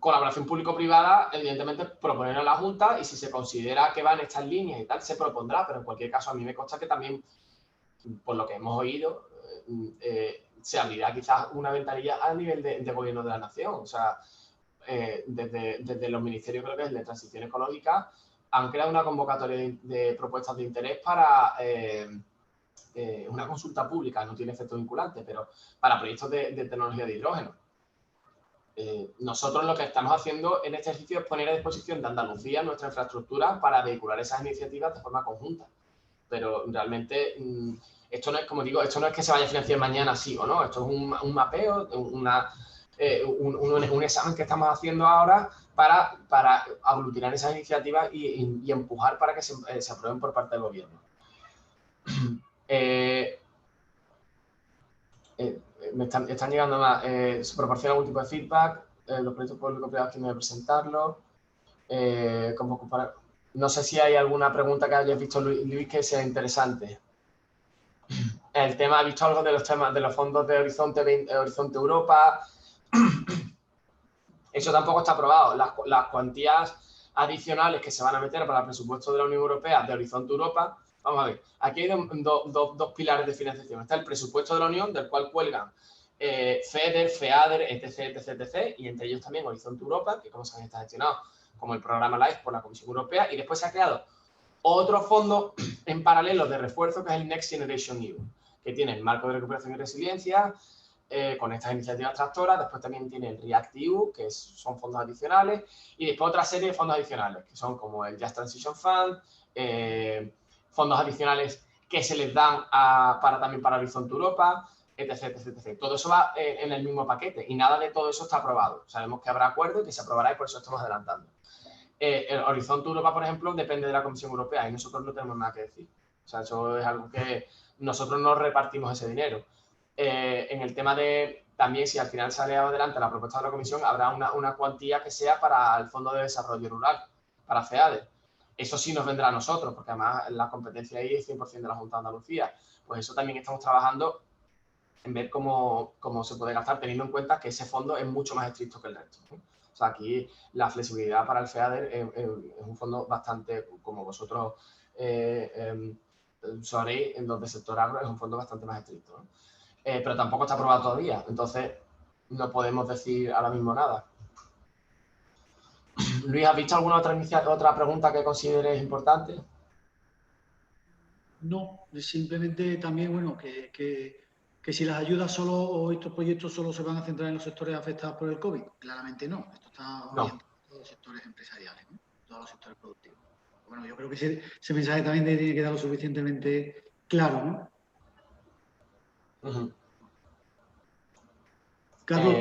colaboración público-privada, evidentemente proponer a la Junta, y si se considera que va en estas líneas y tal, se propondrá, pero en cualquier caso a mí me consta que también, por lo que hemos oído, se abrirá quizás una ventanilla a nivel de gobierno de la nación. O sea, desde los ministerios, creo que es de Transición Ecológica, han creado una convocatoria de propuestas de interés para una consulta pública, no tiene efecto vinculante, pero para proyectos de tecnología de hidrógeno. Nosotros lo que estamos haciendo en este ejercicio es poner a disposición de Andalucía nuestra infraestructura para vehicular esas iniciativas de forma conjunta. Pero realmente, esto no es, como digo, esto no es que se vaya a financiar mañana sí o no, esto es un mapeo, un examen que estamos haciendo ahora para aglutinar esas iniciativas y empujar para que se aprueben por parte del gobierno. Me están llegando más. ¿Se proporciona algún tipo de feedback? Los proyectos público-privados, ¿quién debe presentarlo? No sé si hay alguna pregunta que hayas visto, Luis, que sea interesante. El tema, ¿has visto algo de los temas de los fondos de Horizonte Europa? Eso tampoco está aprobado. Las cuantías adicionales que se van a meter para el presupuesto de la Unión Europea de Horizonte Europa, vamos a ver, aquí hay dos pilares de financiación. Está el presupuesto de la Unión, del cual cuelgan FEDER, FEADER, etc., y entre ellos también Horizonte Europa, que como saben está gestionado como el programa LIFE por la Comisión Europea, y después se ha creado otro fondo en paralelo de refuerzo, que es el Next Generation EU, que tiene el marco de recuperación y resiliencia, con estas iniciativas tractoras. Después también tiene el REACT-EU, que son fondos adicionales, y después otra serie de fondos adicionales, que son como el Just Transition Fund, fondos adicionales que se les dan también para Horizonte Europa, etc. Todo eso va en el mismo paquete, y nada de todo eso está aprobado. Sabemos que habrá acuerdo y que se aprobará, y por eso estamos adelantando. El Horizonte Europa, por ejemplo, depende de la Comisión Europea, y nosotros no tenemos nada que decir. O sea, eso es algo que nosotros no repartimos ese dinero. En el tema de, también, si al final sale adelante la propuesta de la Comisión, habrá una cuantía que sea para el Fondo de Desarrollo Rural, para FEADER. Eso sí nos vendrá a nosotros, porque además la competencia ahí es 100% de la Junta de Andalucía. Pues eso también estamos trabajando en ver cómo se puede gastar, teniendo en cuenta que ese fondo es mucho más estricto que el resto, ¿no? O sea, aquí la flexibilidad para el FEADER es un fondo bastante, como vosotros sabréis, en donde el sector agro es un fondo bastante más estricto, ¿no? Pero tampoco está aprobado todavía, entonces no podemos decir ahora mismo nada. Luis, ¿has visto alguna otra pregunta que consideres importante? No, simplemente también, bueno, que si las ayudas solo o estos proyectos solo se van a centrar en los sectores afectados por el COVID. Claramente no, esto está orientado a todos los sectores empresariales, ¿no? Todos los sectores productivos. Bueno, yo creo que ese mensaje también tiene que quedar lo suficientemente claro, ¿no? Carlos,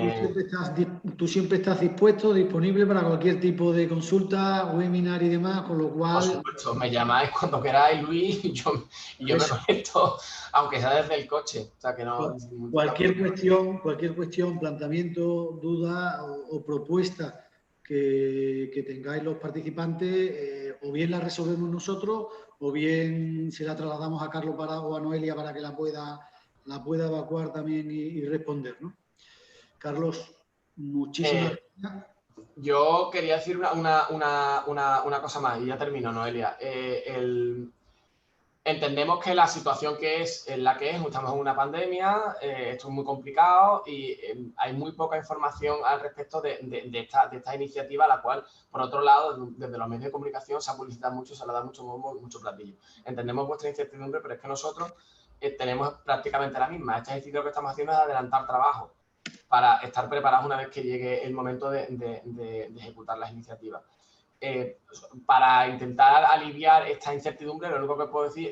tú siempre estás dispuesto, disponible para cualquier tipo de consulta, webinar y demás, con lo cual... Por supuesto, me llamáis cuando queráis, Luis, y yo me conecto, aunque sea desde el coche. O sea, que no... Cualquier cuestión, planteamiento, duda o propuesta que tengáis los participantes, o bien la resolvemos nosotros, o bien se la trasladamos a Carlos o a Noelia para que la pueda evacuar también y responder, ¿no? Carlos, muchísimas gracias. Yo quería decir una cosa más y ya termino, Noelia. Entendemos que la situación que es en la que estamos en una pandemia, esto es muy complicado y hay muy poca información al respecto de esta iniciativa, a la cual, por otro lado, desde los medios de comunicación se ha publicitado mucho, se le ha dado mucho bombo, mucho platillo. Entendemos vuestra incertidumbre, pero es que nosotros tenemos prácticamente la misma. Este ejercicio lo que estamos haciendo es adelantar trabajo para estar preparados una vez que llegue el momento de ejecutar las iniciativas. Para intentar aliviar esta incertidumbre, lo único que puedo decir,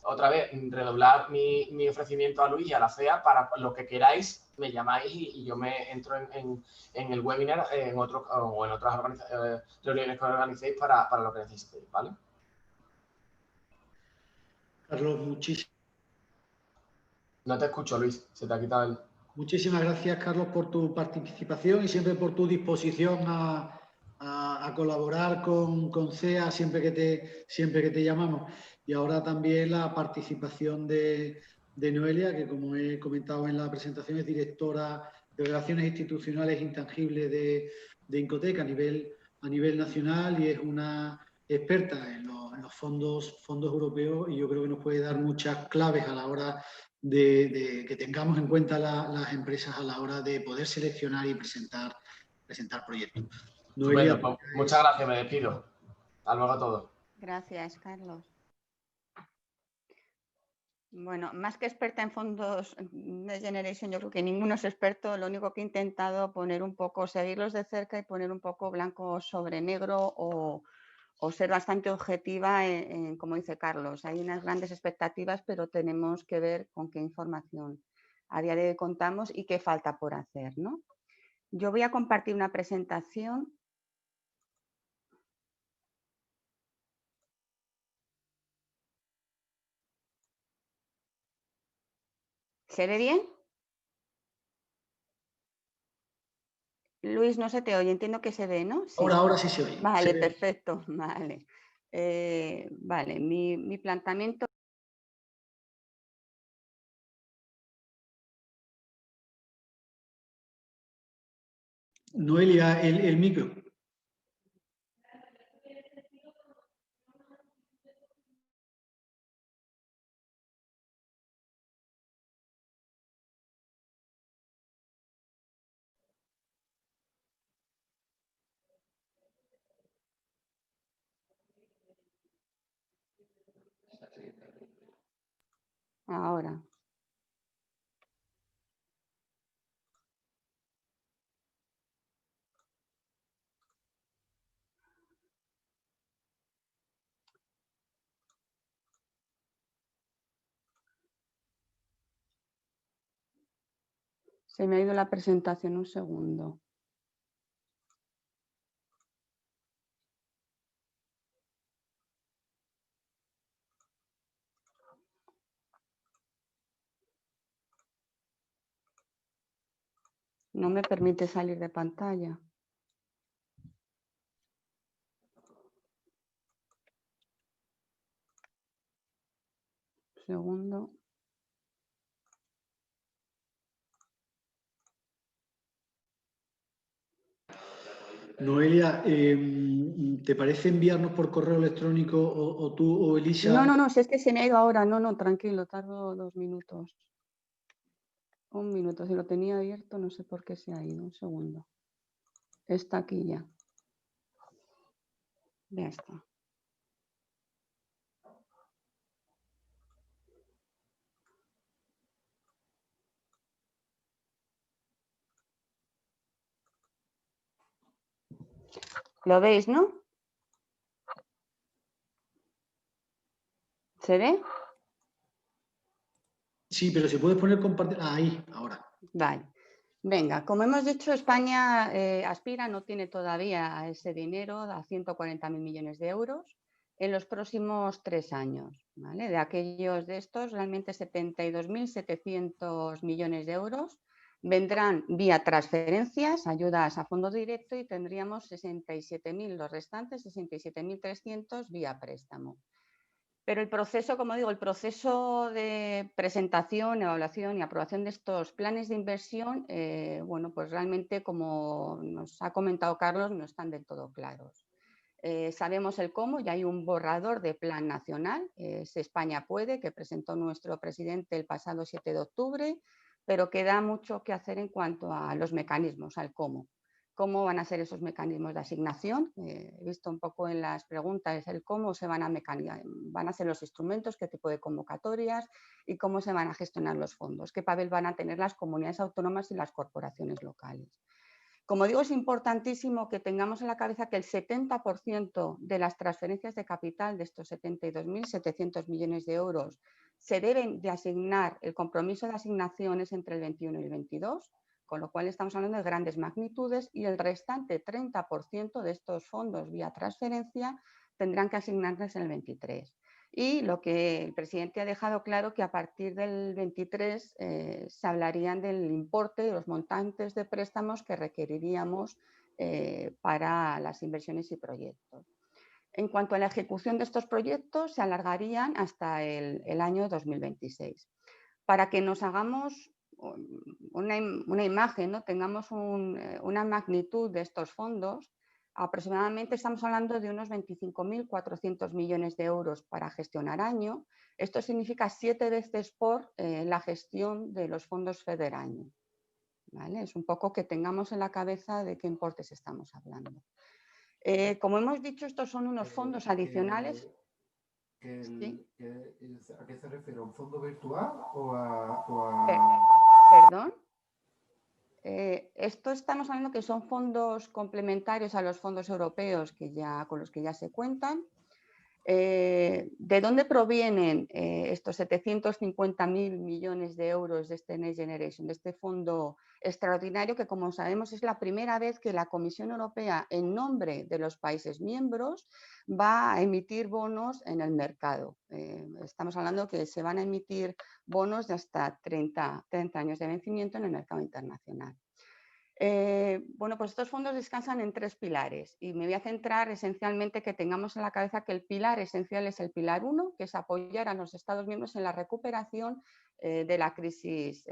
otra vez, redoblar mi ofrecimiento a Luis y a la CEA para lo que queráis, me llamáis y yo me entro en el webinar o en otras reuniones que organicéis para lo que necesitéis, ¿vale? Carlos, muchísimas. No te escucho, Luis, se te ha quitado el... Muchísimas gracias, Carlos, por tu participación y siempre por tu disposición a colaborar con CEA siempre que te llamamos. Y ahora también la participación de Noelia, que como he comentado en la presentación, es directora de Relaciones Institucionales Intangibles de Incotec a nivel nacional y es una experta en los fondos europeos y yo creo que nos puede dar muchas claves a la hora de que tengamos en cuenta las empresas a la hora de poder seleccionar y presentar proyectos. Noelia, pues, muchas gracias, me despido. Hasta luego a todos. Gracias, Carlos. Bueno, más que experta en fondos Next Generation, yo creo que ninguno es experto. Lo único que he intentado seguirlos de cerca y poner un poco blanco sobre negro o ser bastante objetiva como dice Carlos. Hay unas grandes expectativas, pero tenemos que ver con qué información a día de hoy contamos y qué falta por hacer, ¿no? Yo voy a compartir una presentación. ¿Se ve bien? Luis, no se te oye, entiendo que se ve, ¿no? Sí. Ahora sí se oye. Vale, perfecto, vale. Vale, mi planteamiento. Noelia, el micro. Ahora. Se me ha ido la presentación, un segundo. No me permite salir de pantalla. Un segundo. Noelia, ¿te parece enviarnos por correo electrónico o tú o Elisa? No, si es que se me ha ido ahora. No, tranquilo, tardo 2 minutos. Un minuto, si lo tenía abierto, no sé por qué se ha ido. Un segundo. Está aquí ya. Ya está. ¿Lo veis, no? ¿Se ve? Sí, pero si puedes poner compartir. Ahí, ahora. Vale. Venga, como hemos dicho, España aspira, no tiene todavía a ese dinero, a 140.000 millones de euros en los próximos 3 años. ¿Vale? De aquellos de estos, realmente 72.700 millones de euros vendrán vía transferencias, ayudas a fondo directo, y tendríamos 67.000, los restantes 67.300 vía préstamo. Pero el proceso, como digo, el proceso de presentación, evaluación y aprobación de estos planes de inversión, bueno, pues realmente, como nos ha comentado Carlos, no están del todo claros. Sabemos el cómo, ya hay un borrador de plan nacional, España Puede, que presentó nuestro presidente el pasado 7 de octubre, pero queda mucho que hacer en cuanto a los mecanismos, al cómo. ¿Cómo van a ser esos mecanismos de asignación? He visto un poco en las preguntas el cómo se van a ser los instrumentos, qué tipo de convocatorias y cómo se van a gestionar los fondos, qué papel van a tener las comunidades autónomas y las corporaciones locales. Como digo, es importantísimo que tengamos en la cabeza que el 70% de las transferencias de capital de estos 72.700 millones de euros se deben de asignar, el compromiso de asignaciones entre el 21 y el 22, con lo cual estamos hablando de grandes magnitudes, y el restante 30% de estos fondos vía transferencia tendrán que asignarse en el 23. Y lo que el presidente ha dejado claro, que a partir del 23 se hablarían del importe, de los montantes de préstamos que requeriríamos para las inversiones y proyectos. En cuanto a la ejecución de estos proyectos, se alargarían hasta el año 2026. Para que nos hagamos una imagen, ¿no? Tengamos una magnitud de estos fondos, aproximadamente estamos hablando de unos 25.400 millones de euros para gestionar año. Esto significa 7 veces por la gestión de los fondos FEDER año. ¿Vale? Es un poco que tengamos en la cabeza de qué importes estamos hablando. Como hemos dicho, estos son unos fondos adicionales. ¿Sí? ¿A qué se refiere? ¿A un fondo virtual o a...? Perdón. Esto estamos hablando que son fondos complementarios a los fondos europeos con los que ya se cuentan. ¿De dónde provienen estos 750.000 millones de euros de este Next Generation, de este fondo extraordinario que, como sabemos, es la primera vez que la Comisión Europea, en nombre de los países miembros, va a emitir bonos en el mercado? Estamos hablando que se van a emitir bonos de hasta 30 años de vencimiento en el mercado internacional. Bueno, pues estos fondos descansan en 3 pilares, y me voy a centrar esencialmente que tengamos en la cabeza que el pilar esencial es el pilar 1, que es apoyar a los Estados miembros en la recuperación de la crisis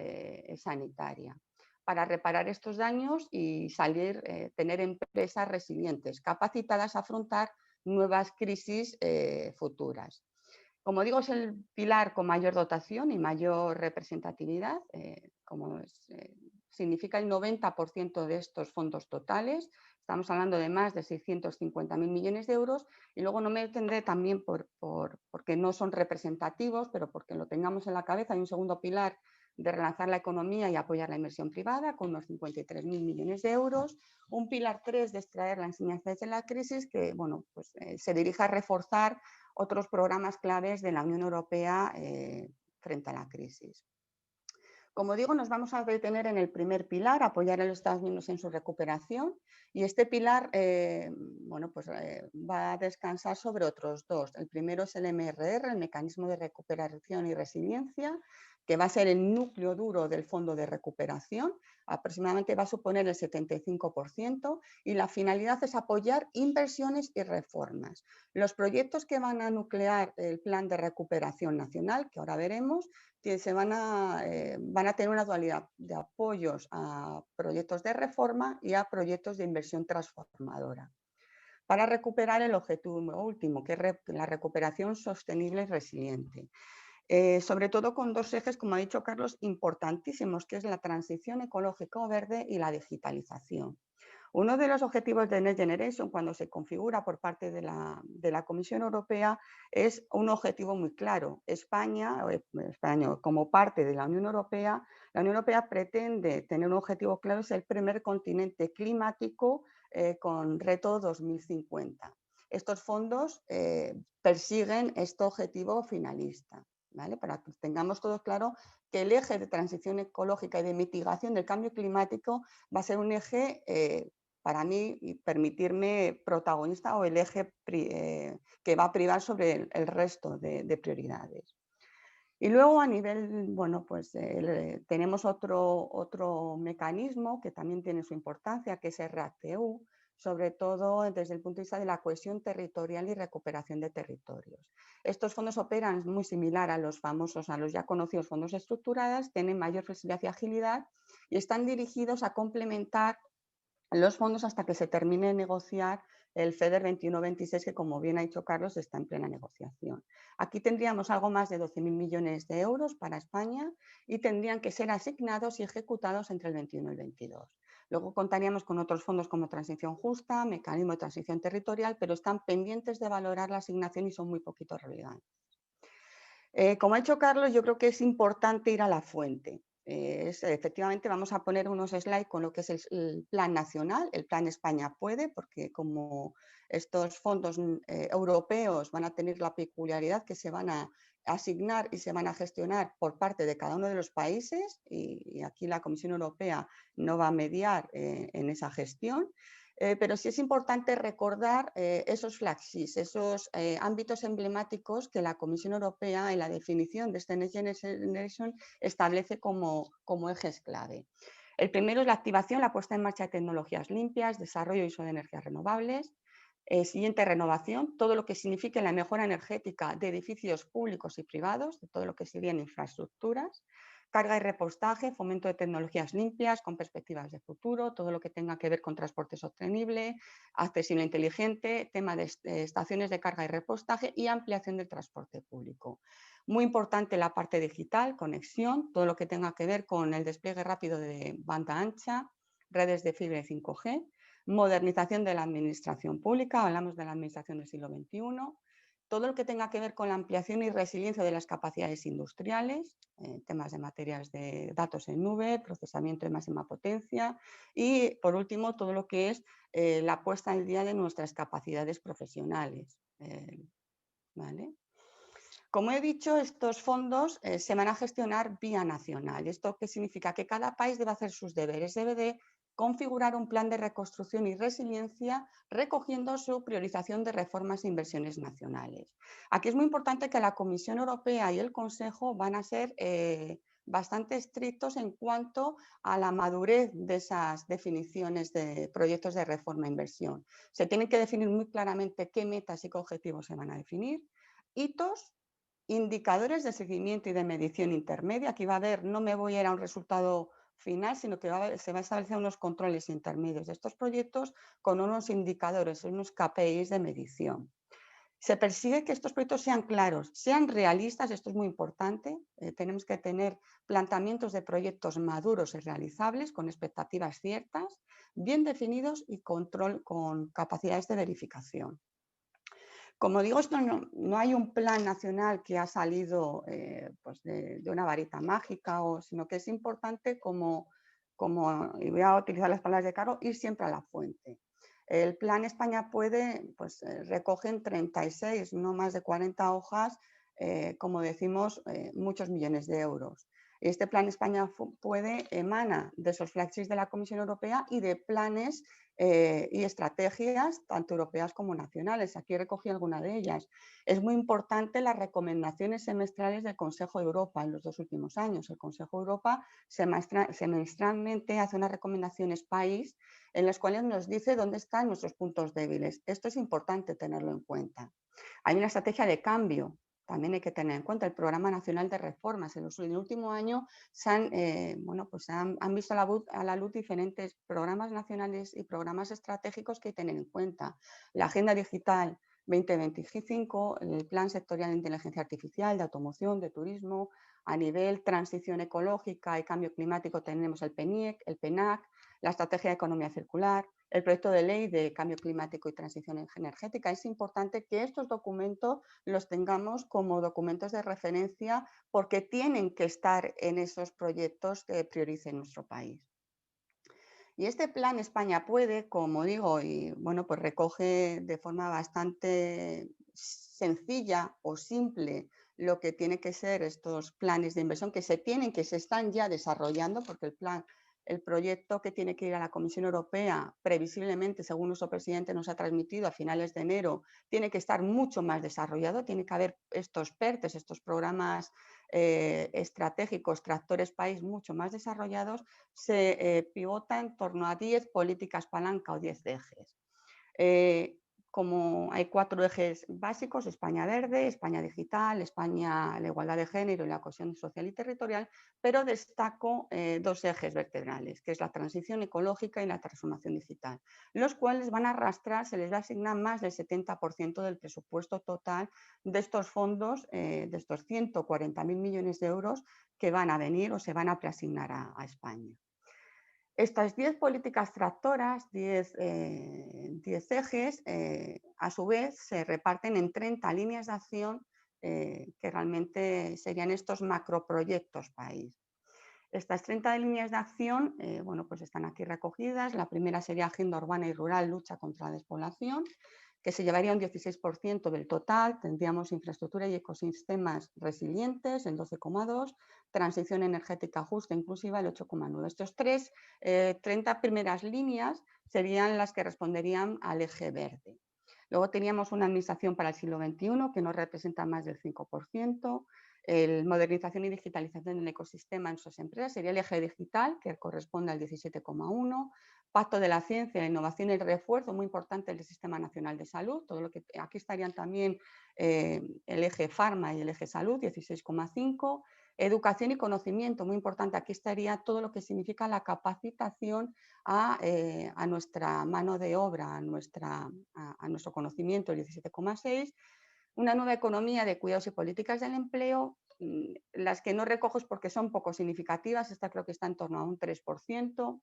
sanitaria, para reparar estos daños y tener empresas resilientes, capacitadas a afrontar nuevas crisis futuras. Como digo, es el pilar con mayor dotación y mayor representatividad, significa el 90% de estos fondos totales. Estamos hablando de más de 650.000 millones de euros, y luego no me detendré también porque no son representativos, pero porque lo tengamos en la cabeza. Hay un segundo pilar de relanzar la economía y apoyar la inversión privada, con unos 53.000 millones de euros. Un pilar 3 de extraer las enseñanzas de la crisis, que bueno, pues, se dirige a reforzar otros programas claves de la Unión Europea frente a la crisis. Como digo, nos vamos a detener en el primer pilar, apoyar a los Estados miembros en su recuperación, y este pilar bueno, pues, va a descansar sobre otros 2. El primero es el MRR, el Mecanismo de Recuperación y Resiliencia, que va a ser el núcleo duro del Fondo de Recuperación, aproximadamente va a suponer el 75%, y la finalidad es apoyar inversiones y reformas. Los proyectos que van a nuclear el Plan de Recuperación Nacional, que ahora veremos, van a tener una dualidad de apoyos a proyectos de reforma y a proyectos de inversión transformadora, para recuperar el objetivo último, que es la recuperación sostenible y resiliente. Sobre todo con 2 ejes, como ha dicho Carlos, importantísimos, que es la transición ecológica o verde y la digitalización. Uno de los objetivos de Next Generation, cuando se configura por parte de la Comisión Europea, es un objetivo muy claro. España, como parte de la Unión Europea pretende tener un objetivo claro: es el primer continente climático con reto 2050. Estos fondos persiguen este objetivo finalista. ¿vale? Para que tengamos todos claro que el eje de transición ecológica y de mitigación del cambio climático va a ser un eje, para mí, y permitirme protagonista, o el eje que va a privar sobre el resto de prioridades. Y luego a nivel, bueno, pues tenemos otro mecanismo que también tiene su importancia, que es el REACT-EU, sobre todo desde el punto de vista de la cohesión territorial y recuperación de territorios. Estos fondos operan muy similar a los famosos, a los ya conocidos fondos estructurados, tienen mayor flexibilidad y agilidad y están dirigidos a complementar los fondos hasta que se termine de negociar el FEDER 21-26, que como bien ha dicho Carlos, está en plena negociación. Aquí tendríamos algo más de 12.000 millones de euros para España y tendrían que ser asignados y ejecutados entre el 21 y el 22. Luego contaríamos con otros fondos como Transición Justa, Mecanismo de Transición Territorial, pero están pendientes de valorar la asignación y son muy poquito relevantes. Como ha dicho Carlos, yo creo que es importante ir a la fuente. Efectivamente, vamos a poner unos slides con lo que es el plan nacional, el plan España puede, porque como estos fondos europeos van a tener la peculiaridad que se van a asignar y se van a gestionar por parte de cada uno de los países, y aquí la Comisión Europea no va a mediar en esa gestión. Pero sí es importante recordar esos flagships, esos ámbitos emblemáticos que la Comisión Europea en la definición de este Next Generation establece como ejes clave. El primero es la activación, la puesta en marcha de tecnologías limpias, desarrollo y uso de energías renovables. Siguiente, renovación, todo lo que signifique la mejora energética de edificios públicos y privados, de todo lo que serían infraestructuras. Carga y repostaje, fomento de tecnologías limpias con perspectivas de futuro, todo lo que tenga que ver con transporte sostenible, accesible e inteligente, tema de estaciones de carga y repostaje y ampliación del transporte público. Muy importante la parte digital, conexión, todo lo que tenga que ver con el despliegue rápido de banda ancha, redes de fibra y 5G, modernización de la administración pública, hablamos de la administración del siglo XXI, todo lo que tenga que ver con la ampliación y resiliencia de las capacidades industriales, temas de materiales de datos en nube, procesamiento de máxima potencia y, por último, todo lo que es la puesta al día de nuestras capacidades profesionales. ¿Vale? Como he dicho, estos fondos se van a gestionar vía nacional. ¿Esto qué significa? Que cada país debe hacer sus deberes, debe de configurar un plan de reconstrucción y resiliencia recogiendo su priorización de reformas e inversiones nacionales. Aquí es muy importante que la Comisión Europea y el Consejo van a ser bastante estrictos en cuanto a la madurez de esas definiciones de proyectos de reforma e inversión. Se tienen que definir muy claramente qué metas y qué objetivos se van a definir, hitos, indicadores de seguimiento y de medición intermedia. Aquí va a haber, no me voy a ir a un resultado final, sino que se va a establecer unos controles intermedios de estos proyectos con unos indicadores, unos KPIs de medición. Se persigue que estos proyectos sean claros, sean realistas, esto es muy importante, tenemos que tener planteamientos de proyectos maduros y realizables, con expectativas ciertas, bien definidos y control con capacidades de verificación. Como digo, esto no hay un plan nacional que ha salido pues de una varita mágica, sino que es importante como, y voy a utilizar las palabras de Caro, ir siempre a la fuente. El plan España puede, pues recoge en 36, no más de 40 hojas, como decimos, muchos millones de euros. Este plan España puede emana de esos flagships de la Comisión Europea y de planes y estrategias tanto europeas como nacionales. Aquí recogí alguna de ellas. Es muy importante las recomendaciones semestrales del Consejo de Europa en los 2 últimos años. El Consejo de Europa semestralmente hace unas recomendaciones país en las cuales nos dice dónde están nuestros puntos débiles. Esto es importante tenerlo en cuenta. Hay una estrategia de cambio. También hay que tener en cuenta el Programa Nacional de Reformas. En el último año se han visto a la luz diferentes programas nacionales y programas estratégicos que hay que tener en cuenta. La Agenda Digital 2025, el Plan Sectorial de Inteligencia Artificial, de Automoción, de Turismo. A nivel transición ecológica y cambio climático tenemos el PENIEC, el PENAC, la Estrategia de Economía Circular, el proyecto de ley de cambio climático y transición energética. Es importante que estos documentos los tengamos como documentos de referencia porque tienen que estar en esos proyectos que priorice nuestro país. Y este plan España puede, como digo, y bueno, pues recoge de forma bastante sencilla o simple lo que tiene que ser estos planes de inversión que se están ya desarrollando, porque el proyecto que tiene que ir a la Comisión Europea, previsiblemente, según nuestro presidente nos ha transmitido a finales de enero, tiene que estar mucho más desarrollado, tiene que haber estos PERTES, estos programas estratégicos, tractores país mucho más desarrollados, se pivota en torno a 10 políticas palanca o 10 ejes. Como hay 4 ejes básicos, España verde, España digital, España, la igualdad de género y la cohesión social y territorial, pero destaco 2 ejes vertebrales, que es la transición ecológica y la transformación digital, los cuales van a arrastrar, se les va a asignar más del 70% del presupuesto total de estos fondos, de estos 140.000 millones de euros que van a venir o se van a preasignar a España. Estas 10 políticas tractoras, 10 ejes, a su vez se reparten en 30 líneas de acción que realmente serían estos macroproyectos país. Estas 30 líneas de acción bueno, pues están aquí recogidas. La primera sería Agenda Urbana y Rural, lucha contra la despoblación, que se llevaría un 16% del total. Tendríamos infraestructura y ecosistemas resilientes, el 12,2%, transición energética justa e inclusiva, el 8,9%. Estos 30 primeras líneas serían las que responderían al eje verde. Luego teníamos una administración para el siglo XXI que nos representa más del 5%. El modernización y digitalización del ecosistema en sus empresas sería el eje digital, que corresponde al 17,1%. Pacto de la ciencia, la innovación y el refuerzo, muy importante el Sistema Nacional de Salud. Todo lo que, aquí estarían también el eje farma y el eje salud, 16,5%. Educación y conocimiento, muy importante. Aquí estaría todo lo que significa la capacitación a nuestra mano de obra, a nuestro conocimiento, el 17,6%. Una nueva economía de cuidados y políticas del empleo, las que no recojo es porque son poco significativas, esta creo que está en torno a un 3%.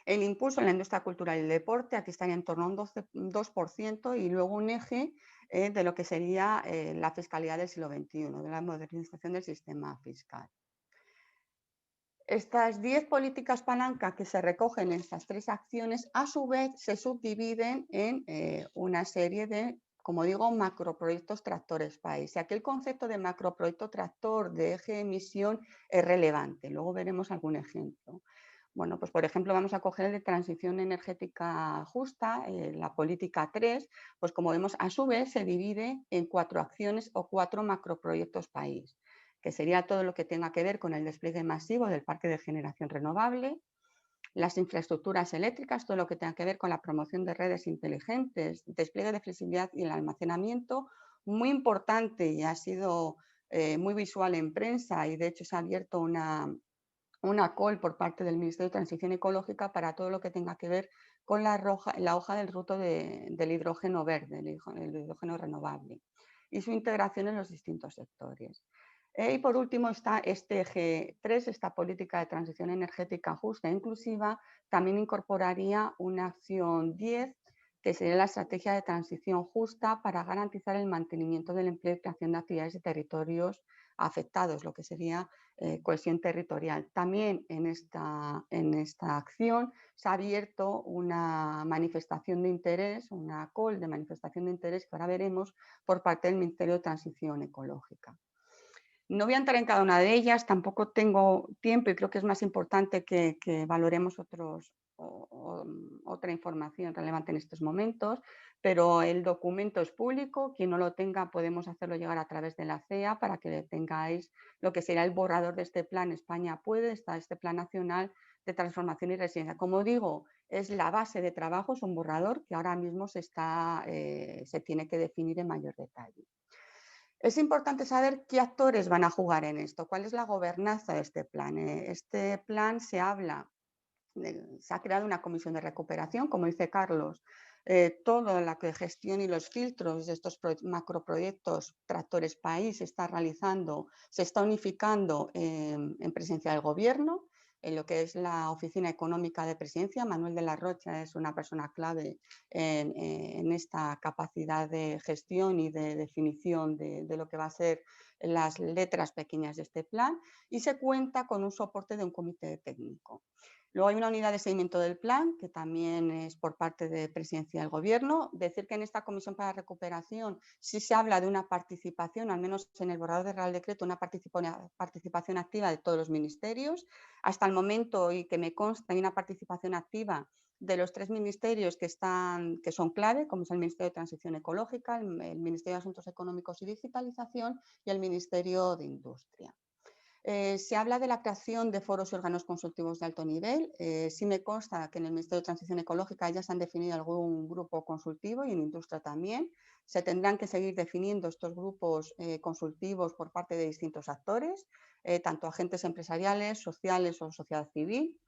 El impulso en la industria cultural y el deporte, aquí estaría en torno a un 2%, y luego un eje de lo que sería la fiscalidad del siglo XXI, de la modernización del sistema fiscal. Estas 10 políticas palanca que se recogen en estas 3 acciones, a su vez se subdividen en una serie de, como digo, macroproyectos tractores país. Y aquí el concepto de macroproyecto tractor de eje de emisión es relevante. Luego veremos algún ejemplo. Bueno, pues por ejemplo vamos a coger el de transición energética justa, la política 3, pues como vemos a su vez se divide en 4 acciones o 4 macroproyectos país, que sería todo lo que tenga que ver con el despliegue masivo del parque de generación renovable, las infraestructuras eléctricas, todo lo que tenga que ver con la promoción de redes inteligentes, despliegue de flexibilidad y el almacenamiento, muy importante y ha sido muy visual en prensa, y de hecho se ha abierto una call por parte del Ministerio de Transición Ecológica para todo lo que tenga que ver con la hoja del ruta del hidrógeno verde, el hidrógeno renovable, y su integración en los distintos sectores. Y por último está este eje 3, esta política de transición energética justa e inclusiva. También incorporaría una acción 10, que sería la estrategia de transición justa para garantizar el mantenimiento del empleo y creación de actividades de territorios afectados, lo que sería cohesión territorial. También en esta acción se ha abierto una manifestación de interés, una call de manifestación de interés que ahora veremos por parte del Ministerio de Transición Ecológica. No voy a entrar en cada una de ellas, tampoco tengo tiempo y creo que es más importante que valoremos otra información relevante en estos momentos, pero el documento es público, quien no lo tenga podemos hacerlo llegar a través de la CEA para que tengáis lo que será el borrador de este plan España Puede, está este Plan Nacional de Transformación y Resiliencia. Como digo, es la base de trabajo, es un borrador que ahora mismo se tiene que definir en mayor detalle. Es importante saber qué actores van a jugar en esto, cuál es la gobernanza de este plan. Este plan se ha creado una comisión de recuperación, como dice Carlos, toda la gestión y los filtros de estos macroproyectos tractores país se está realizando, se está unificando en presencia del Gobierno, en lo que es la Oficina Económica de Presidencia. Manuel de la Rocha es una persona clave en esta capacidad de gestión y de definición de lo que va a ser las letras pequeñas de este plan, y se cuenta con un soporte de un comité técnico. Luego hay una unidad de seguimiento del plan, que también es por parte de Presidencia del Gobierno. Decir que en esta Comisión para la Recuperación sí se habla de una participación, al menos en el borrador del Real Decreto, una participación activa de todos los ministerios. Hasta el momento, y que me consta, hay una participación activa de los 3 ministerios que son clave, como es el Ministerio de Transición Ecológica, el Ministerio de Asuntos Económicos y Digitalización y el Ministerio de Industria. Se habla de la creación de foros y órganos consultivos de alto nivel. Sí me consta que en el Ministerio de Transición Ecológica ya se han definido algún grupo consultivo y en industria también. Se tendrán que seguir definiendo estos grupos consultivos por parte de distintos actores, tanto agentes empresariales, sociales o sociedad civil.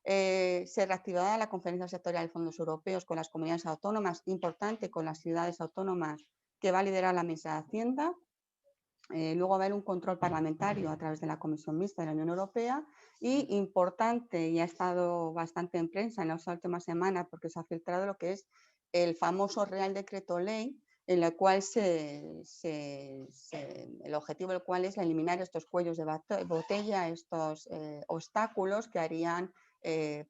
Se reactivará la conferencia sectorial de fondos europeos con las comunidades autónomas, importante, con las ciudades autónomas, que va a liderar la mesa de Hacienda. Luego va a haber un control parlamentario a través de la Comisión Mixta de la Unión Europea y importante, y ha estado bastante en prensa en las últimas semanas porque se ha filtrado lo que es el famoso Real Decreto Ley, en el cual el objetivo del cual es eliminar estos cuellos de botella, estos obstáculos que harían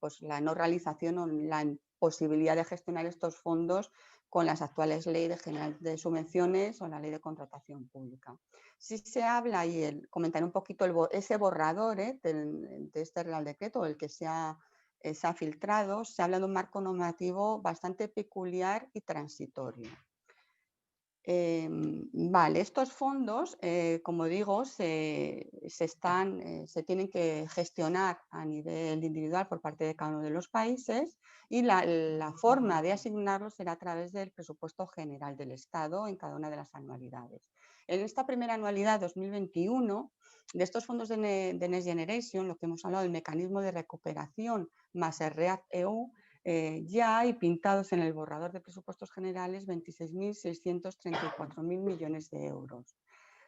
pues la no realización o la imposibilidad de gestionar estos fondos con las actuales leyes general de subvenciones o la ley de contratación pública. Si se habla, y comentaré un poquito ese borrador de este Real Decreto, el que se ha filtrado, se habla de un marco normativo bastante peculiar y transitorio. Vale, estos fondos, como digo, se tienen que gestionar a nivel individual por parte de cada uno de los países y la forma de asignarlos será a través del presupuesto general del Estado en cada una de las anualidades. En esta primera anualidad 2021, de estos fondos de Next Generation, lo que hemos hablado del mecanismo de recuperación más el REACT-EU, ya hay pintados en el borrador de presupuestos generales 26.634.000 millones de euros.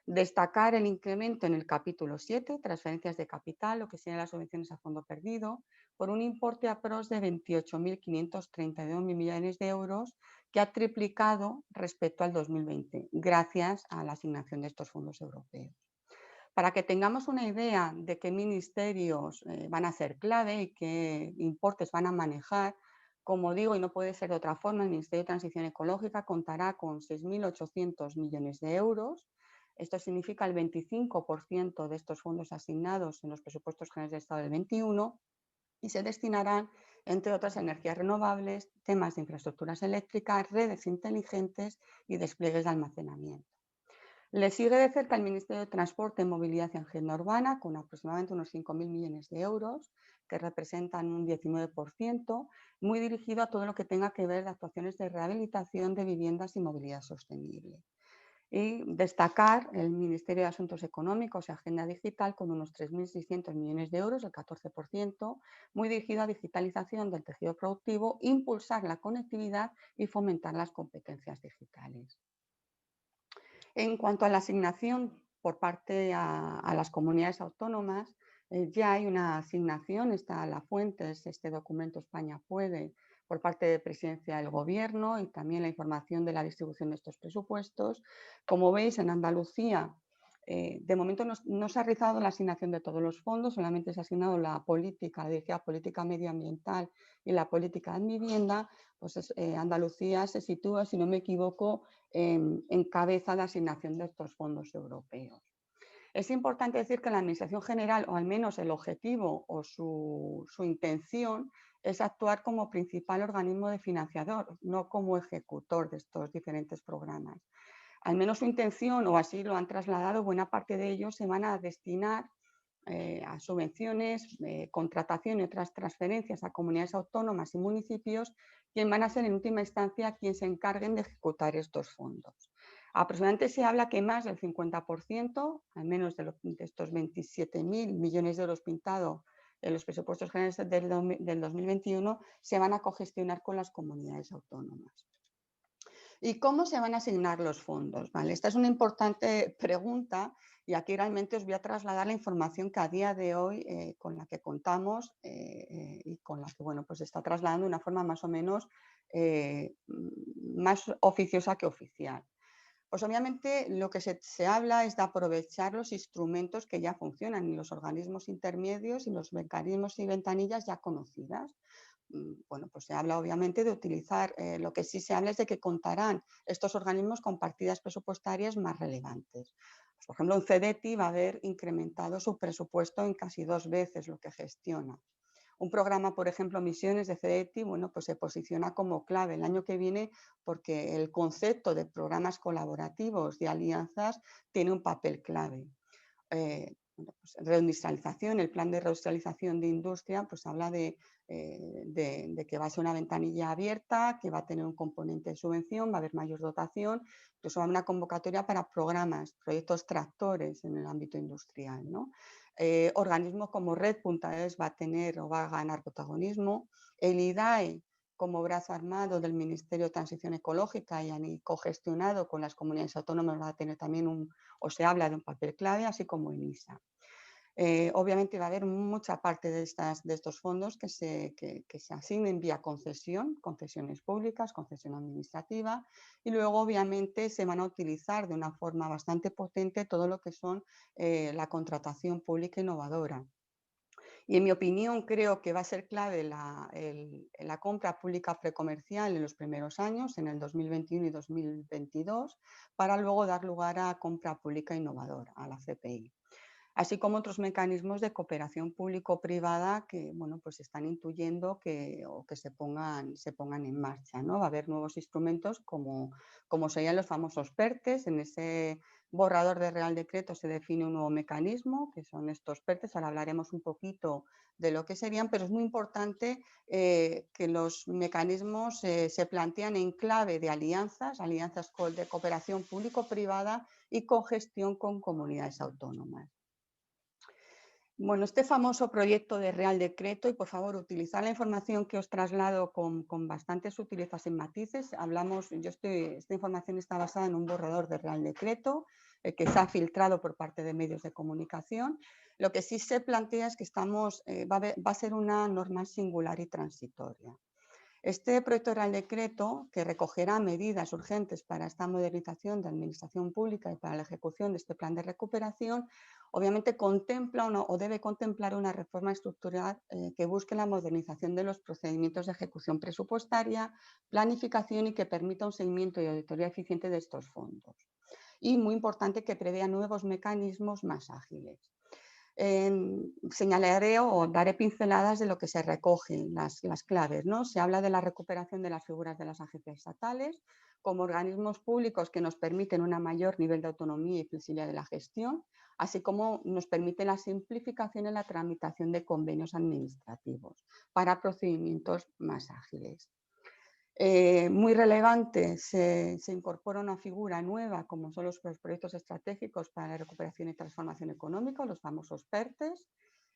Destacar el incremento en el capítulo 7, transferencias de capital, lo que serían las subvenciones a fondo perdido, por un importe aprox de 28.532 millones de euros, que ha triplicado respecto al 2020, gracias a la asignación de estos fondos europeos. Para que tengamos una idea de qué ministerios van a ser clave y qué importes van a manejar, como digo, y no puede ser de otra forma, el Ministerio de Transición Ecológica contará con 6.800 millones de euros. Esto significa el 25% de estos fondos asignados en los presupuestos generales del Estado del 21 y se destinarán, entre otras, a energías renovables, temas de infraestructuras eléctricas, redes inteligentes y despliegues de almacenamiento. Le sigue de cerca el Ministerio de Transporte, Movilidad y Agenda Urbana, con aproximadamente unos 5.000 millones de euros, que representan un 19%, muy dirigido a todo lo que tenga que ver de actuaciones de rehabilitación de viviendas y movilidad sostenible. Y destacar el Ministerio de Asuntos Económicos y Agenda Digital con unos 3.600 millones de euros, el 14%, muy dirigido a digitalización del tejido productivo, impulsar la conectividad y fomentar las competencias digitales. En cuanto a la asignación por parte a las comunidades autónomas, ya hay una asignación, está la fuente, es este documento España Puede, por parte de Presidencia del Gobierno y también la información de la distribución de estos presupuestos. Como veis, en Andalucía, de momento no se ha realizado la asignación de todos los fondos, solamente se ha asignado la política medioambiental y la política de vivienda. Pues Andalucía se sitúa, si no me equivoco, en cabeza de asignación de estos fondos europeos. Es importante decir que la Administración General, o al menos el objetivo o su intención, es actuar como principal organismo de financiador, no como ejecutor de estos diferentes programas. Al menos su intención, o así lo han trasladado, buena parte de ellos se van a destinar a subvenciones, contratación y otras transferencias a comunidades autónomas y municipios, quien van a ser en última instancia quienes se encarguen de ejecutar estos fondos. Aproximadamente se habla que más del 50%, al menos de estos 27.000 millones de euros pintados en los presupuestos generales del 2021, se van a cogestionar con las comunidades autónomas. ¿Y cómo se van a asignar los fondos? ¿Vale? Esta es una importante pregunta y aquí realmente os voy a trasladar la información que a día de hoy con la que contamos y con la que pues está trasladando de una forma más o menos más oficiosa que oficial. Pues obviamente lo que se habla es de aprovechar los instrumentos que ya funcionan y los organismos intermedios y los mecanismos y ventanillas ya conocidas. Bueno, pues se habla obviamente de utilizar, lo que sí se habla es de que contarán estos organismos con partidas presupuestarias más relevantes. Pues, por ejemplo, un CEDETI va a haber incrementado su presupuesto en casi 2 veces lo que gestiona. Un programa, por ejemplo, Misiones de CEDETI, bueno, pues se posiciona como clave el año que viene porque el concepto de programas colaborativos, de alianzas, tiene un papel clave. Bueno, pues reindustrialización, el plan de reindustrialización de industria, pues habla de que va a ser una ventanilla abierta, que va a tener un componente de subvención, va a haber mayor dotación, incluso va a haber una convocatoria para programas, proyectos tractores en el ámbito industrial, ¿no? Organismos como Red.es va a tener o va a ganar protagonismo. El IDAE, como brazo armado del Ministerio de Transición Ecológica y cogestionado con las comunidades autónomas, va a tener también o se habla de un papel clave, así como ENISA. Obviamente va a haber mucha parte de estos fondos que se asignen vía concesión, concesiones públicas, concesión administrativa, y luego obviamente se van a utilizar de una forma bastante potente todo lo que son la contratación pública innovadora. Y en mi opinión creo que va a ser clave la compra pública precomercial en los primeros años, en el 2021 y 2022, para luego dar lugar a compra pública innovadora, a la CPI. Así como otros mecanismos de cooperación público-privada que, bueno, pues están intuyendo que se pongan en marcha, ¿no? Va a haber nuevos instrumentos como serían los famosos PERTES. En ese borrador de Real Decreto se define un nuevo mecanismo, que son estos PERTES. Ahora hablaremos un poquito de lo que serían, pero es muy importante que los mecanismos se plantean en clave de alianzas de cooperación público-privada y cogestión con comunidades autónomas. Bueno, este famoso proyecto de Real Decreto, y por favor utilizar la información que os traslado con bastantes sutilezas y matices. Esta información está basada en un borrador de Real Decreto que se ha filtrado por parte de medios de comunicación. Lo que sí se plantea es que va a ser una norma singular y transitoria. Este proyecto de Real Decreto, que recogerá medidas urgentes para esta modernización de administración pública y para la ejecución de este plan de recuperación, obviamente contempla o debe contemplar una reforma estructural que busque la modernización de los procedimientos de ejecución presupuestaria, planificación y que permita un seguimiento y auditoría eficiente de estos fondos. Y muy importante, que prevea nuevos mecanismos más ágiles. Señalaré o daré pinceladas de lo que se recogen, las claves, ¿no? Se habla de la recuperación de las figuras de las agencias estatales como organismos públicos que nos permiten un mayor nivel de autonomía y flexibilidad de la gestión, así como nos permite la simplificación en la tramitación de convenios administrativos para procedimientos más ágiles. Muy relevante, se incorpora una figura nueva como son los proyectos estratégicos para la recuperación y transformación económica, los famosos PERTES.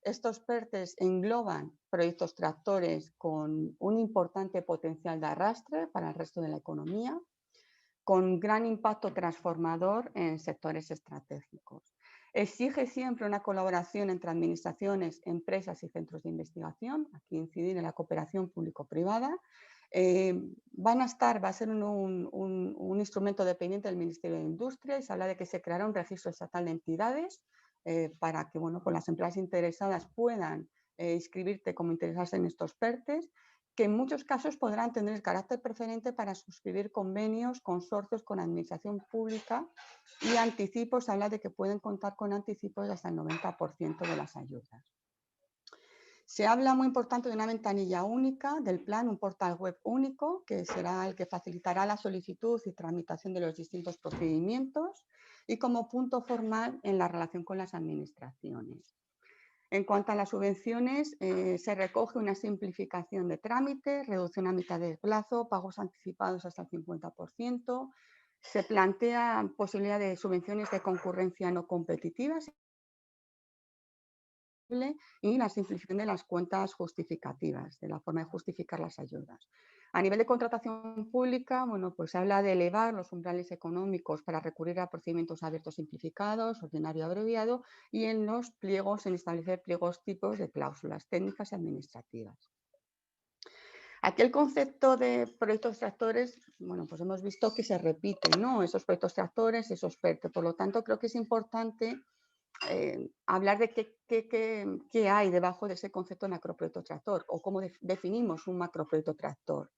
Estos PERTES engloban proyectos tractores con un importante potencial de arrastre para el resto de la economía, con gran impacto transformador en sectores estratégicos. Exige siempre una colaboración entre administraciones, empresas y centros de investigación, aquí incidir en la cooperación público-privada. Va a ser un instrumento dependiente del Ministerio de Industria y se habla de que se creará un registro estatal de entidades para que pues las empresas interesadas puedan inscribirte como interesadas en estos PERTES, que en muchos casos podrán tener el carácter preferente para suscribir convenios, consorcios con administración pública y anticipos. Se habla de que pueden contar con anticipos de hasta el 90% de las ayudas. Se habla, muy importante, de una ventanilla única del plan, un portal web único, que será el que facilitará la solicitud y tramitación de los distintos procedimientos y como punto formal en la relación con las administraciones. En cuanto a las subvenciones, se recoge una simplificación de trámites, reducción a mitad del plazo, pagos anticipados hasta el 50%, se plantea posibilidad de subvenciones de concurrencia no competitivas y la simplificación de las cuentas justificativas, de la forma de justificar las ayudas. A nivel de contratación pública, bueno, pues se habla de elevar los umbrales económicos para recurrir a procedimientos abiertos simplificados, ordinario abreviado, y en los pliegos, en establecer pliegos tipos de cláusulas técnicas y administrativas. Aquí el concepto de proyectos tractores, bueno, pues hemos visto que se repiten, ¿no? Esos proyectos tractores, esos PERTE. Por lo tanto, creo que es importante hablar de qué hay debajo de ese concepto de macroproyecto tractor o cómo definimos un macroproyecto tractor.